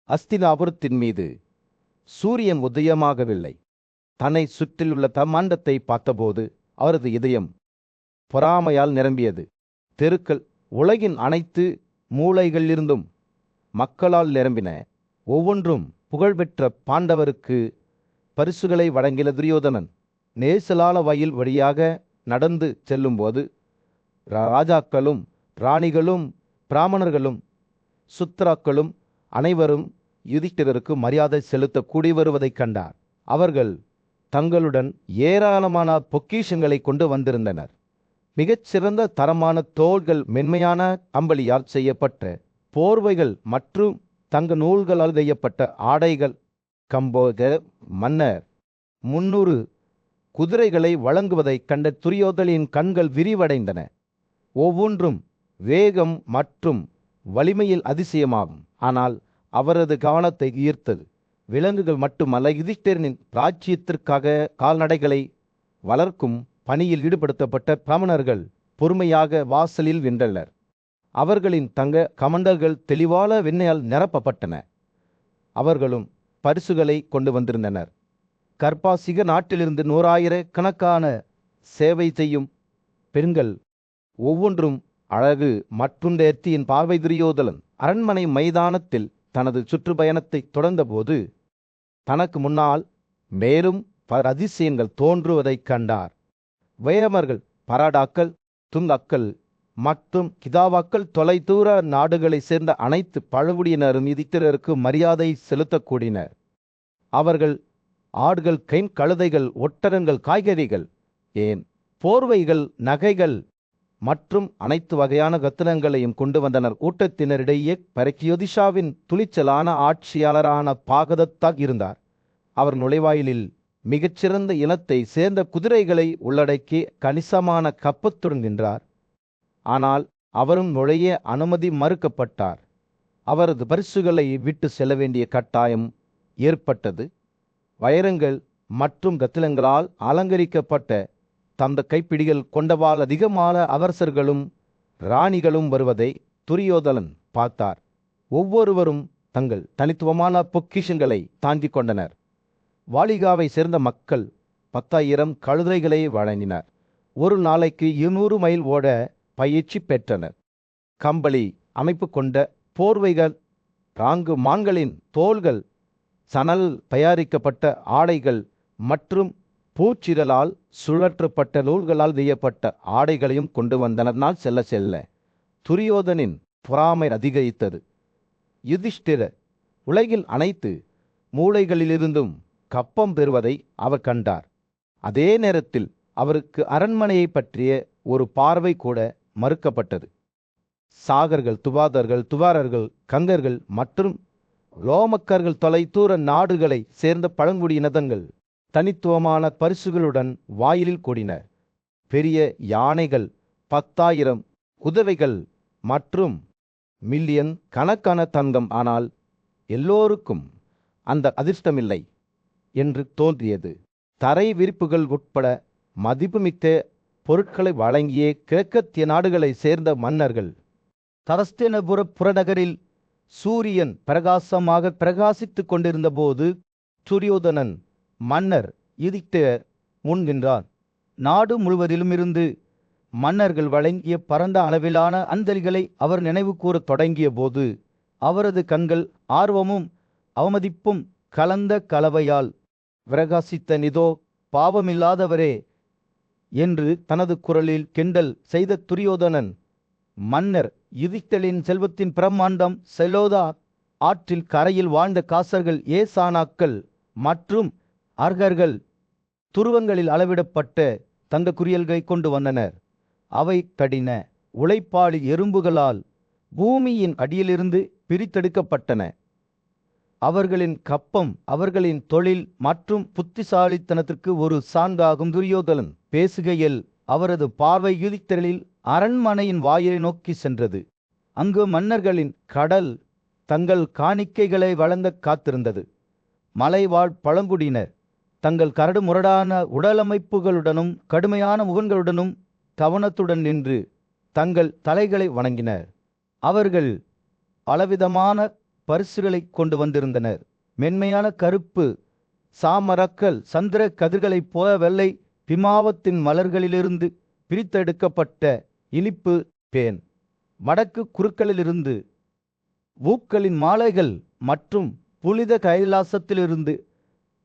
A: அஸ்தினாபுரத்தின் மீது சூரியன் உதயமாகவில்லை. தன்னை சுற்றிலுள்ள தம்மாண்டத்தை பார்த்தபோது அவரது இதயம் பொறாமையால் நிரம்பியது. தெருக்கள் உலகின் அனைத்து மூலைகளிலிருந்தும் மக்களால் நிரம்பின. ஒவ்வொன்றும் புகழ்பெற்ற பாண்டவருக்கு பரிசுகளை வழங்கின. துரியோதனன் நேசலால வயல் வழியாக நடந்து செல்லும்போது ராஜாக்களும் ராணிகளும் பிராமணர்களும் சுத்ராக்களும் அனைவரும் யுதிஷ்டிரருக்கு மரியாதை செலுத்த கூடி வருவதைக் கண்டார். அவர்கள் தங்களுடன் ஏராளமான பொக்கிஷங்களை கொண்டு வந்திருந்தனர். மிகச்சிறந்த தரமான தோள்கள், மென்மையான அம்பளியால் செய்யப்பட்ட போர்வைகள் மற்றும் தங்க நூல்களால் செய்யப்பட்ட ஆடைகள். கம்போக மன்னர் 300 குதிரைகளை வழங்குவதைக் கண்ட துரியோதனின் கண்கள் விரிவடைந்தன. ஒவ்வொன்றும் வேகம் மற்றும் வலிமையில் அதிசயமாகும். ஆனால் அவரது கவனத்தை ஈர்த்தது விலங்குகள் மட்டுமல்ல, யுதிஷ்டிரனின் ராஜ்யத்திற்காக கால்நடைகளை வளர்க்கும் பணியில் ஈடுபடுத்தப்பட்ட பிராமணர்கள் பொறுமையாக வாசலில் வென்றனர். அவர்களின் தங்க கமண்டல்கள் தெளிவான வெண்ணையால் நிரப்பப்பட்டன. அவர்களும் பரிசுகளை கொண்டு வந்திருந்தனர். கர்பாசிக நாட்டிலிருந்து 100,000 கணக்கான சேவை செய்யும் பெண்கள், ஒவ்வொன்றும் அழகு மற்றும் நேர்த்தியின் பார்வை. துரியோதனன் அரண்மனை மைதானத்தில் தனது சுற்றுப்பயணத்தை தொடர்ந்தபோது தனக்கு முன்னால் மேலும் பல அதிசயங்கள் தோன்றுவதைக் கண்டார். வேயமர்கள், பராடாக்கள், துங்கக்கள் மற்றும் கிதாவாக்கள், தொலைதூர நாடுகளை சேர்ந்த அனைத்து பழங்குடியினரும் யுதிஷ்டிரருக்கு மரியாதை செலுத்தக்கூடினர். அவர்கள் ஆடுகள், கழுதைகள், ஒட்டகங்கள், காய்கறிகள், ஏன் போர்வைகள், நகைகள் மற்றும் அனைத்து வகையான ரத்தினங்களையும் கொண்டு வந்தனர். கூட்டத்தினரிடையே பரக்கியோதிஷாவின் துணிச்சலான ஆட்சியாளரான பாகதத்தாக இருந்தார். அவர் நுழைவாயிலில் மிகச்சிறந்த இனத்தை சேர்ந்த குதிரைகளை உள்ளடக்கி கணிசமான கப்பத்துடன் நின்றார். ஆனால் அவரும் நுழைய அனுமதி மறுக்கப்பட்டார். அவரது பரிசுகளை விட்டு செல்ல வேண்டிய கட்டாயம் ஏற்பட்டது. வைரங்கள் மற்றும் ரத்தினங்களால் அலங்கரிக்கப்பட்ட தந்த கைப்பிடிகள் கொண்டவால் அதிகமான அரசர்களும் ராணிகளும் வருவதை துரியோதனன் பார்த்தார். ஒவ்வொருவரும் தங்கள் தனித்துவமான பொக்கிஷங்களை தாங்கிக் கொண்டனர். வாலிகாவை சேர்ந்த மக்கள் 10,000 கழுதைகளை வழங்கினர். ஒரு நாளைக்கு 200 மைல் ஓட பயிற்சி பெற்றனர். கம்பளி அமைப்பு கொண்ட போர்வைகள், ராங்கு மான்களின் தோள்கள், சணல் தயாரிக்கப்பட்ட ஆடைகள் மற்றும் பூச்சிரலால் சுழற்றப்பட்ட நூல்களால் செய்யப்பட்ட ஆடைகளையும் கொண்டு வந்தனர். நாள் செல்ல செல்ல துரியோதனின் பொறாமை அதிகரித்தது. யுதிஷ்டிரர் உலகில் அனைத்து மூலைகளிலிருந்தும் கப்பம் பெறுவதை அவர் கண்டார். அதே நேரத்தில் அவருக்கு அரண்மனையை பற்றிய ஒரு பார்வை கூட மறுக்கப்பட்டது. சாகர்கள், துவாரர்கள், கங்கர்கள் மற்றும் ரோமக்கர்கள், தொலைதூர நாடுகளை சேர்ந்த பழங்குடியினங்கள் தனித்துவமான பரிசுகளுடன் வாயிலில் கூடினர். பெரிய யானைகள், 10,000 குதிரைகள் மற்றும் மில்லியன் கணக்கான தங்கம். ஆனால் எல்லோருக்கும் அந்த அதிர்ஷ்டமில்லை என்று தோன்றியது. தரை விரிப்புகள் உட்பட மதிப்புமிக்க பொருட்களை வழங்கிய கிழக்கத்திய நாடுகளை சேர்ந்த மன்னர்கள். தரஸ்தேனபுர புறநகரில் சூரியன் பிரகாசமாக பிரகாசித்துக் கொண்டிருந்த போது துரியோதனன் மன்னர் யுதிஷ்டிரர் முன் நின்றார். நாடு முழுவதிலும் இருந்து மன்னர்கள் வழங்கிய பரந்த அளவிலான அஞ்சலிகளை அவர் நினைவு கூறத் தொடங்கிய போது அவரது கண்கள் ஆர்வமும் அவமதிப்பும் கலந்த கலவையால் பிரகாசித்த. நிதோ பாவமில்லாதவரே என்று தனது குரலில் கிண்டல் செய்த துரியோதனன், மன்னர் யுதிஷ்டிரரின் செல்வத்தின் பிரம்மாண்டம், செலோதா ஆற்றில் கரையில் வாழ்ந்த காசர்கள், ஏசானாக்கள் மற்றும் அர்கர்கள் துருவங்களில் அளவிடப்பட்ட தங்க குறியல்களை கொண்டு வந்தனர். அவை கடின உழைப்பாளி எறும்புகளால் பூமியின் அடியிலிருந்து பிரித்தெடுக்கப்பட்டன. அவர்களின் கப்பம் அவர்களின் தொழில் மற்றும் புத்திசாலித்தனத்திற்கு ஒரு சான்றாகும். துரியோதனன் பேசுகையில் அவரது பார்வை யுதித்தலில் அரண்மனையின் வாயிலை நோக்கி சென்றது. அங்கு மன்னர்களின் கடல் தங்கள் காணிக்கைகளை வழங்க காத்திருந்தது. மலைவாழ் பழங்குடியினர் தங்கள் கரடு முரடான உடலமைப்புகளுடனும் கடுமையான முகங்களுடனும் கவனத்துடன் நின்று தங்கள் தலைகளை வணங்கினர். அவர்கள் பலவிதமான பரிசுகளை கொண்டு வந்திருந்தனர். மென்மையான கருப்பு சாமரக்கல் சந்திர கதிர்களைப் போல வெள்ளை பிமாவத்தின் மலர்களிலிருந்து பிரித்தெடுக்கப்பட்ட இனிப்பு பேன், வடக்கு குருக்களிலிருந்து பூக்களின் மாலைகள் மற்றும் புனித கைலாசத்திலிருந்து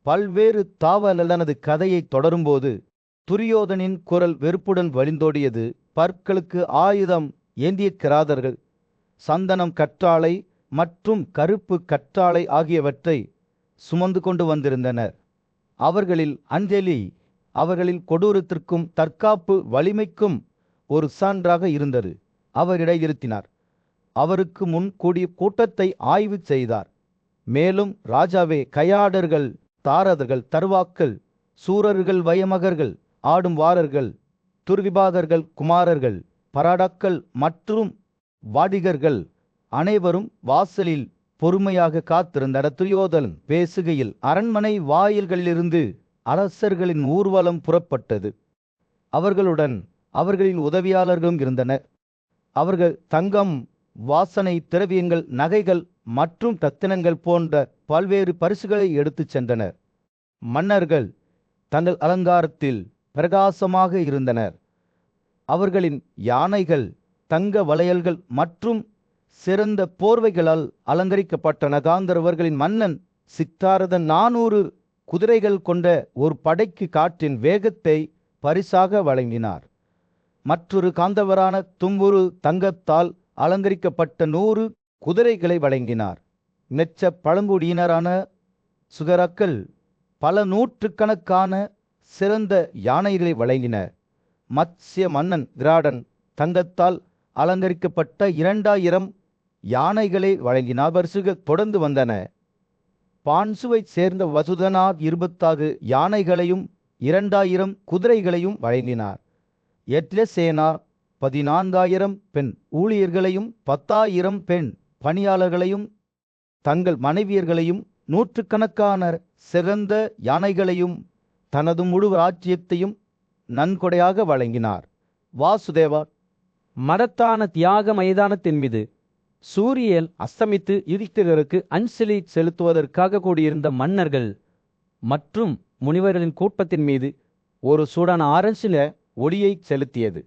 A: பல்வேறு தாவலனது கதையை தொடரும்போது துரியோதனின் குரல் வெறுப்புடன் வழிந்தோடியது. பற்களுக்கு ஆயுதம் ஏந்திய கிராதர்கள் சந்தனம் கற்றாழை மற்றும் கருப்பு கற்றாழை ஆகியவற்றை சுமந்து கொண்டு வந்திருந்தனர். அவர்களில் அஞ்சலி அவர்களின் கொடூரத்திற்கும் தற்காப்பு வலிமைக்கும் ஒரு சான்றாக இருந்தது. அவர் இடைநிறுத்தினார். அவருக்கு முன் கூடிய கூட்டத்தை ஆய்வு செய்தார். மேலும், ராஜாவே, கையாடர்கள், தாரதர்கள், தருவாக்கள், சூரர்கள், வயமகர்கள், ஆடும் வாரர்கள், துர்விபாதர்கள், குமாரர்கள், பராடாக்கள் மற்றும் வாடிகர்கள் அனைவரும் வாசலில் பொறுமையாக காத்திருந்தனர். துரியோதனன் பேசுகையில் அரண்மனை வாயில்களிலிருந்து அரசர்களின் ஊர்வலம் புறப்பட்டது. அவர்களுடன் அவர்களின் உதவியாளர்களும் இருந்தனர். அவர்கள் தங்கம், வாசனை திரவியங்கள், நகைகள் மற்றும் ரத்தினங்கள் போன்ற பல்வேறு பரிசுகளை எடுத்துச் சென்றனர். மன்னர்கள் தங்கள் அலங்காரத்தில் பிரகாசமாக இருந்தனர். அவர்களின் யானைகள் தங்க வளையல்கள் மற்றும் சிறந்த போர்வைகளால் அலங்கரிக்கப்பட்டன. காந்தர்வர்களின் மன்னன் சித்தாரதன் 400 குதிரைகள் கொண்ட ஒரு படைக்கு காற்றின் வேகத்தை பரிசாக வழங்கினார். மற்றொரு காந்தவரான தும்புரு தங்கத்தால் அலங்கரிக்கப்பட்ட 100 குதிரைகளை வழங்கினார். மெச்ச பழங்குடியினரான சுகராக்கள் பல நூற்றுக்கணக்கான சிறந்த யானைகளை வழங்கினர். மத்ஸ்ய மன்னன் விராடன் தங்கத்தால் அலங்கரிக்கப்பட்ட 2000 யானைகளை வழங்கினார். பரிசுகள் தொடர்ந்து வந்தன. பான்சுவைச் சேர்ந்த வசுதனா 26 யானைகளையும் 2000 குதிரைகளையும் வழங்கினார். எட்லசேனா 14000 பெண் ஊழியர்களையும் 10,000 பெண் பணியாளர்களையும் தங்கள் மனைவியர்களையும் நூற்றுக்கணக்கான சிறந்த யானைகளையும் தனது முழு ராஜ்யத்தையும் நன்கொடையாக வழங்கினார். வாசுதேவா
B: மரத்தான தியாக மைதானத்தின் மீது சூரியன் அஸ்தமித்து யுதிஷ்டிரருக்கு அஞ்சலி செலுத்துவதற்காக கூடியிருந்த மன்னர்கள் மற்றும் முனிவர்களின் கூட்டத்தின் மீது
A: ஒரு சூடான ஆரஞ்சில ஒளியை செலுத்தியது.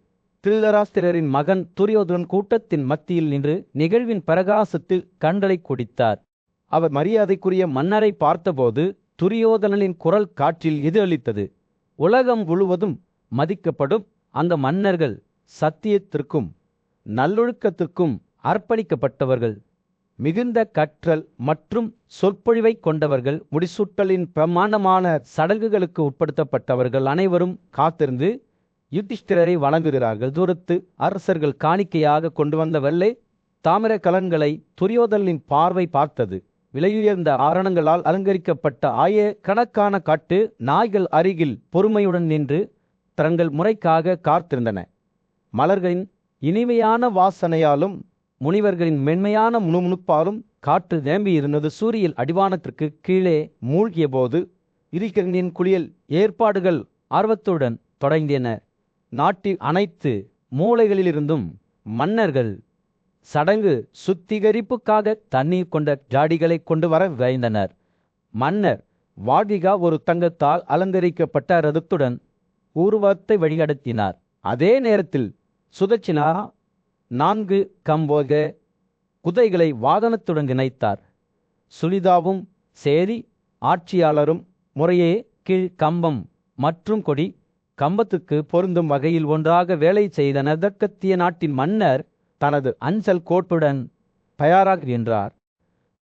A: திருதராஷ்டிரரின் மகன் துரியோதனன் கூட்டத்தின் மத்தியில் நின்று நிகழ்வின் பிரகாசத்தில் கண்களை குடித்தார்.
B: அவர் மரியாதைக்குரிய மன்னரை பார்த்தபோது துரியோதனனின் குரல் காற்றில் எதிரொலித்தது. உலகம் முழுவதும் மதிக்கப்படும் அந்த மன்னர்கள் சத்தியத்திற்கும் நல்லொழுக்கத்திற்கும் அர்ப்பணிக்கப்பட்டவர்கள், மிகுந்த கற்றல் மற்றும் சொற்பொழிவை கொண்டவர்கள், முடிசூட்டலின் பிரமாண்டமான சடங்குகளுக்கு உட்படுத்தப்பட்டவர்கள் அனைவரும் காத்திருந்து யுதிஷ்டிரரை வணங்குகிறார்கள். தூரத்து அரசர்கள் காணிக்கையாக கொண்டு வந்த வெள்ளை தாமிர கலன்களை துரியோதனின் பார்வை பார்த்தது. விலையுயர்ந்த ஆரணங்களால் அலங்கரிக்கப்பட்ட ஆயிரக்கணக்கான காட்டு நாய்கள் அருகில் பொறுமையுடன் நின்று தங்கள் முறைக்காக காத்திருந்தன. மலர்களின் இனிமையான வாசனையாலும் முனிவர்களின் மென்மையான முணுமுணுப்பாலும் காற்று நிரம்பியிருந்தது. சூரியன் அடிவானத்திற்கு கீழே மூழ்கிய போது யுதிஷ்டிரனின் குளியல் ஏற்பாடுகள் ஆர்வத்துடன் தொடங்கின. நாட்டின் அனைத்து மூலைகளிலிருந்தும் மன்னர்கள் சடங்கு சுத்திகரிப்புக்காக தண்ணீர் கொண்ட ஜாடிகளை கொண்டு வர விரைந்தனர். மன்னர் வாடிகா ஒரு தங்கத்தால் அலங்கரிக்கப்பட்ட ரதத்துடன் ஊர்வலத்தை வழிநடத்தினார். அதே நேரத்தில் சுதட்சினா 4 கம்போக குதிரைகளை வாகனத்துடன் இணைத்தார். சுலிதாவும் சேரி ஆட்சியாளரும் முறையே கீழ் கம்பம் மற்றும் கொடி கம்பத்துக்கு பொருந்தும் வகையில் ஒன்றாக வேலை செய்தனர். தற்கத்திய நாட்டின் மன்னர் தனது அஞ்சல் கோட்டுடன் தயாராக நின்றார்.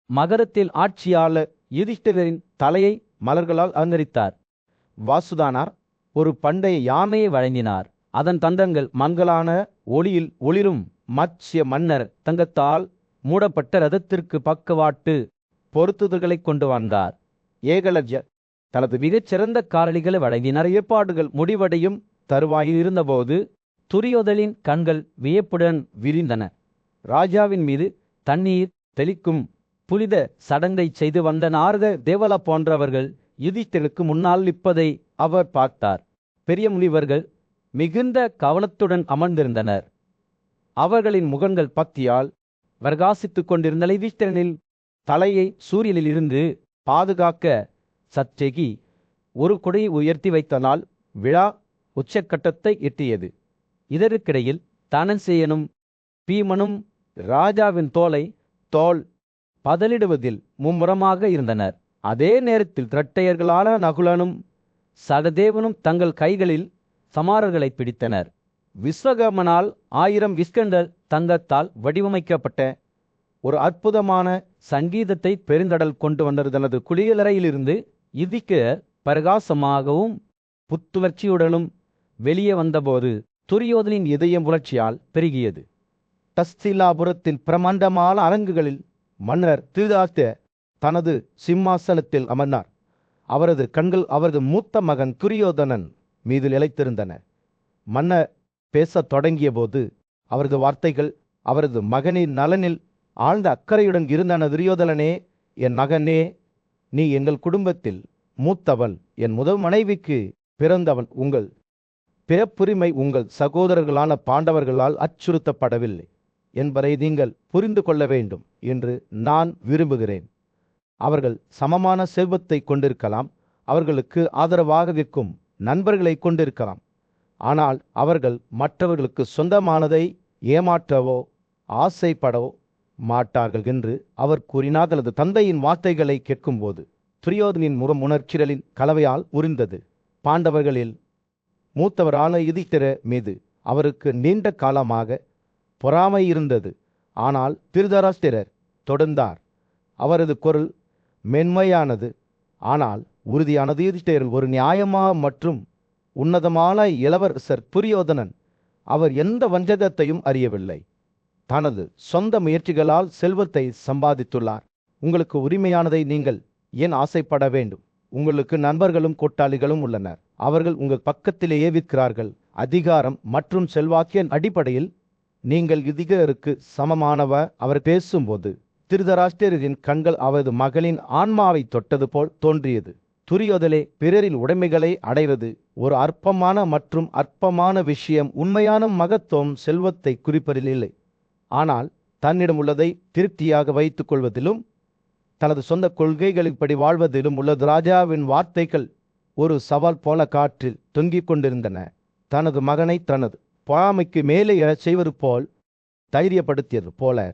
B: மகரத்தில் ஆட்சியாளர் யுதிஷ்டிரரின் தலையை மலர்களால் அலங்கரித்தார்.
A: வாசுதானார் ஒரு பண்டைய
B: யாமையை வழங்கினார். அதன் தந்தங்கள் மண்களான ஒளியில் ஒளிரும். மத்ஸ்ய மன்னர் தங்கத்தால் மூடப்பட்ட ரதத்திற்கு பக்கவாட்டு பொருத்துதல்களை கொண்டு வந்தார்.
A: ஏகலவ்யர் தனது
B: மிகச்சிறந்த காரணிகளை வழங்கினார். ஏற்பாடுகள் முடிவடையும் தருவாயில் இருந்தபோது துரியோதனின் கண்கள் வியப்புடன் விரிந்தன. ராஜாவின் மீது தண்ணீர் தெளிக்கும் புனித சடங்கை செய்து வந்த நாரத தேவலா போன்றவர்கள் யுதிஷ்டிரருக்கு முன்னால் நிற்பதை அவர் பார்த்தார். பெரிய முனிவர்கள் மிகுந்த கவனத்துடன் அமர்ந்திருந்தனர். அவர்களின் முகங்கள் பக்தியால் பிரகாசித்துக் கொண்டிருந்த யுதிஷ்டிரனின் தலையை சூரியனில் இருந்து பாதுகாக்க சத்யகி ஒரு கொடையை உயர்த்தி வைத்த நாள் விழா உச்சக்கட்டத்தை எட்டியது. இதற்கிடையில் தனஞ்சயனும் பீமனும் ராஜாவின் தோல் பதலிடுவதில் மும்முரமாக இருந்தனர். அதே நேரத்தில் இரட்டையர்களான நகுலனும் சடதேவனும் தங்கள் கைகளில் சமாரர்களை பிடித்தனர். விஸ்வகர்மனால் 1000 விஸ்கண்டர் தங்கத்தால் வடிவமைக்கப்பட்ட ஒரு அற்புதமான சங்கீதத்தை பெருந்தடல் கொண்டு வந்தது. தனது குளியலறையிலிருந்து யுதிஷ்டிரர் பிரகாசமாகவும் புத்துணர்ச்சியுடனும் வெளியே வந்தபோது துரியோதனின் இதயம் புரட்சியால் பெருகியது.
A: தஸ்திலாபுரத்தின் பிரமாண்டமான அரங்குகளில் மன்னர் திருதராஷ்டிரர் தனது சிம்மாசனத்தில் அமர்ந்தார். அவரது கண்கள் அவரது மூத்த மகன் துரியோதனன் மீது நிலைத்திருந்தன. மன்னர் பேசத் தொடங்கிய போது அவரது வார்த்தைகள் அவரது மகனின் நலனில் ஆழ்ந்த அக்கறையுடன் இருந்தன. துரியோதனனே, என் மகனே, நீ எங்கள் குடும்பத்தில் மூத்தவன். என் முதல் மனைவிக்கு பிறந்தவன். உங்கள் பிறப்புரிமை உங்கள் சகோதரர்களான பாண்டவர்களால் அச்சுறுத்தப்படவில்லை என்பதை நீங்கள் புரிந்து கொள்ள வேண்டும் என்று நான் விரும்புகிறேன். அவர்கள் சமமான செல்வத்தை கொண்டிருக்கலாம், அவர்களுக்கு ஆதரவாக நிற்கும் நண்பர்களை கொண்டிருக்கலாம். ஆனால் அவர்கள் மற்றவர்களுக்கு சொந்தமானதை ஏமாற்றவோ ஆசைப்படவோ மாட்டார்கள் என்று அவர் கூறினார். தனது தந்தையின் வார்த்தைகளை கேட்கும்போது துரியோதனின் முகம் உணர்ச்சிகளின் கலவையால் உரிந்தது. பாண்டவர்களில் மூத்தவரான யுதிஷ்டிரர் மீது அவருக்கு நீண்ட காலமாக பொறாமை இருந்தது. ஆனால் திருதராஷ்டிரர் தொடர்ந்தார். அவரது குரல் மென்மையானது ஆனால் உறுதியானது. யுதிஷ்டிரர் ஒரு நியாயமான மற்றும் உன்னதமான இளவரசர் துரியோதனன். அவர் எந்த வஞ்சகத்தையும் அறியவில்லை. தனது சொந்த முயற்சிகளால் செல்வத்தை சம்பாதித்துள்ளார். உங்களுக்கு உரிமையானதை நீங்கள் ஏன் ஆசைப்பட வேண்டும்? உங்களுக்கு நண்பர்களும் கூட்டாளிகளும் உள்ளனர். அவர்கள் உங்கள் பக்கத்திலேயே விற்கிறார்கள். அதிகாரம் மற்றும் செல்வாக்கின் அடிப்படையில் நீங்கள் யுதிஷ்டிரருக்கு சமமானவர். அவர் பேசும்போது திருதராஷ்டிரரின் கண்கள் அவரது மகளின் ஆன்மாவை தொட்டது போல் தோன்றியது. துரியோதனே, பிறரின் உடைமைகளை அடைவது ஒரு அற்பமான மற்றும் அற்பமான விஷயம். உண்மையான மகத்துவம் செல்வத்தை குறிப்பதில் இல்லை, ஆனால் தன்னிடம் உள்ளதை திருப்தியாக வைத்துக் கொள்வதிலும் தனது சொந்த கொள்கைகளின்படி வாழ்வதிலும் உள்ளது. ராஜாவின் வார்த்தைகள் ஒரு சவால் போல காற்றில் தொங்கிக் கொண்டிருந்தன. தனது மகனை தனது பொறாமைக்கு மேலே எழச் செய்வது போல் தைரியப்படுத்தியது போல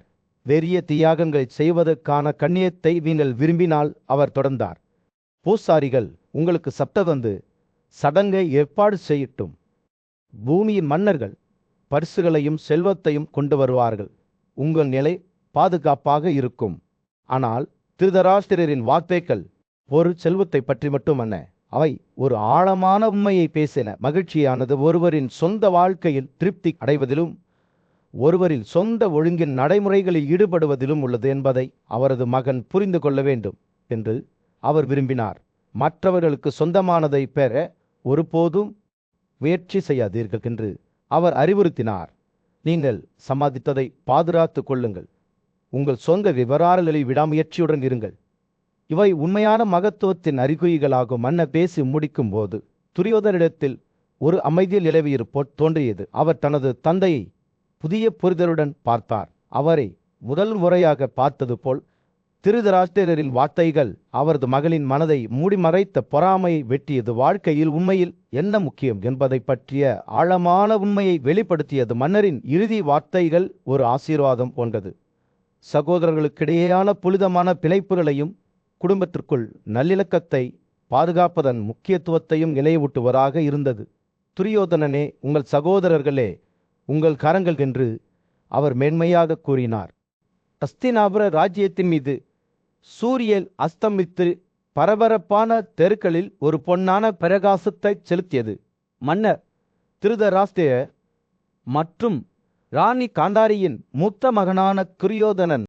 A: வெறிய தியாகங்களை செய்வதற்கான கண்ணியத்தை நீங்கள் விரும்பினால் அவர் தொடர்ந்தார். பூசாரிகள் உங்களுக்கு சப்தம் சடங்கை ஏற்பாடு செய்யட்டும். பூமியின் மன்னர்கள் பரிசுகளையும் செல்வத்தையும் கொண்டு வருவார்கள். உங்கள் நிலை பாதுகாப்பாக இருக்கும். ஆனால் திருதராஷ்டிரரின் வார்த்தைகள் ஒரு செல்வத்தை பற்றி மட்டுமல்ல, அவை ஒரு ஆழமான உண்மையை பேசின. மகிழ்ச்சியானது ஒருவரின் சொந்த வாழ்க்கையில் திருப்தி அடைவதிலும் ஒருவரின் சொந்த ஒழுங்கின் நடைமுறைகளில் ஈடுபடுவதிலும் உள்ளது என்பதை அவரது மகன் புரிந்து கொள்ள வேண்டும் என்று அவர் விரும்பினார். மற்றவர்களுக்கு சொந்தமானதை பெற ஒருபோதும் முயற்சி செய்யாதீர்கள் என்று அவர் அறிவுறுத்தினார். நீங்கள் சம்பாதித்ததை பாதுகாத்து கொள்ளுங்கள். உங்கள் சொந்த விவகாரங்களில் விடாமுயற்சியுடன் இருங்கள். இவை உண்மையான மகத்துவத்தின் அறிகுறிகளாகும். மன்னர் பேசி முடிக்கும் போது துரியோதனிடத்தில் ஒரு அமைதியில் நிலவியிருப்போல் தோன்றியது. அவர் தனது தந்தையை புதிய புரிதலுடன் பார்த்தார். அவரை முதல் முறையாக பார்த்தது போல் திருதராஷ்டிரரின் வார்த்தைகள் அவரது மகளின் மனதை மூடிமறைத்த பொறாமையை வெட்டியது. வாழ்க்கையில் உண்மையில் என்ன முக்கியம் என்பதை பற்றிய ஆழமான உண்மையை வெளிப்படுத்தியது. மன்னரின் இறுதி வார்த்தைகள் ஒரு ஆசீர்வாதம் போன்றது. சகோதரர்களுக்கிடையேயான புனிதமான பிணைப்புகளையும் குடும்பத்திற்குள் நல்லிணக்கத்தை பாதுகாப்பதன் முக்கியத்துவத்தையும் நினைவூட்டுவதாக இருந்தது. துரியோதனனே, உங்கள் சகோதரர்களே உங்கள் கரங்கள் என்று அவர் மென்மையாக கூறினார். ஹஸ்தினாபுர ராஜ்யத்தின் மீது சூரியன் அஸ்தமித்து பரபரப்பான தெருக்களில் ஒரு பொன்னான பிரகாசத்தைச் செலுத்தியது. மன்னர் திருதராஷ்டிர மற்றும் ராணி காந்தாரியின் மூத்த மகனான துரியோதனன்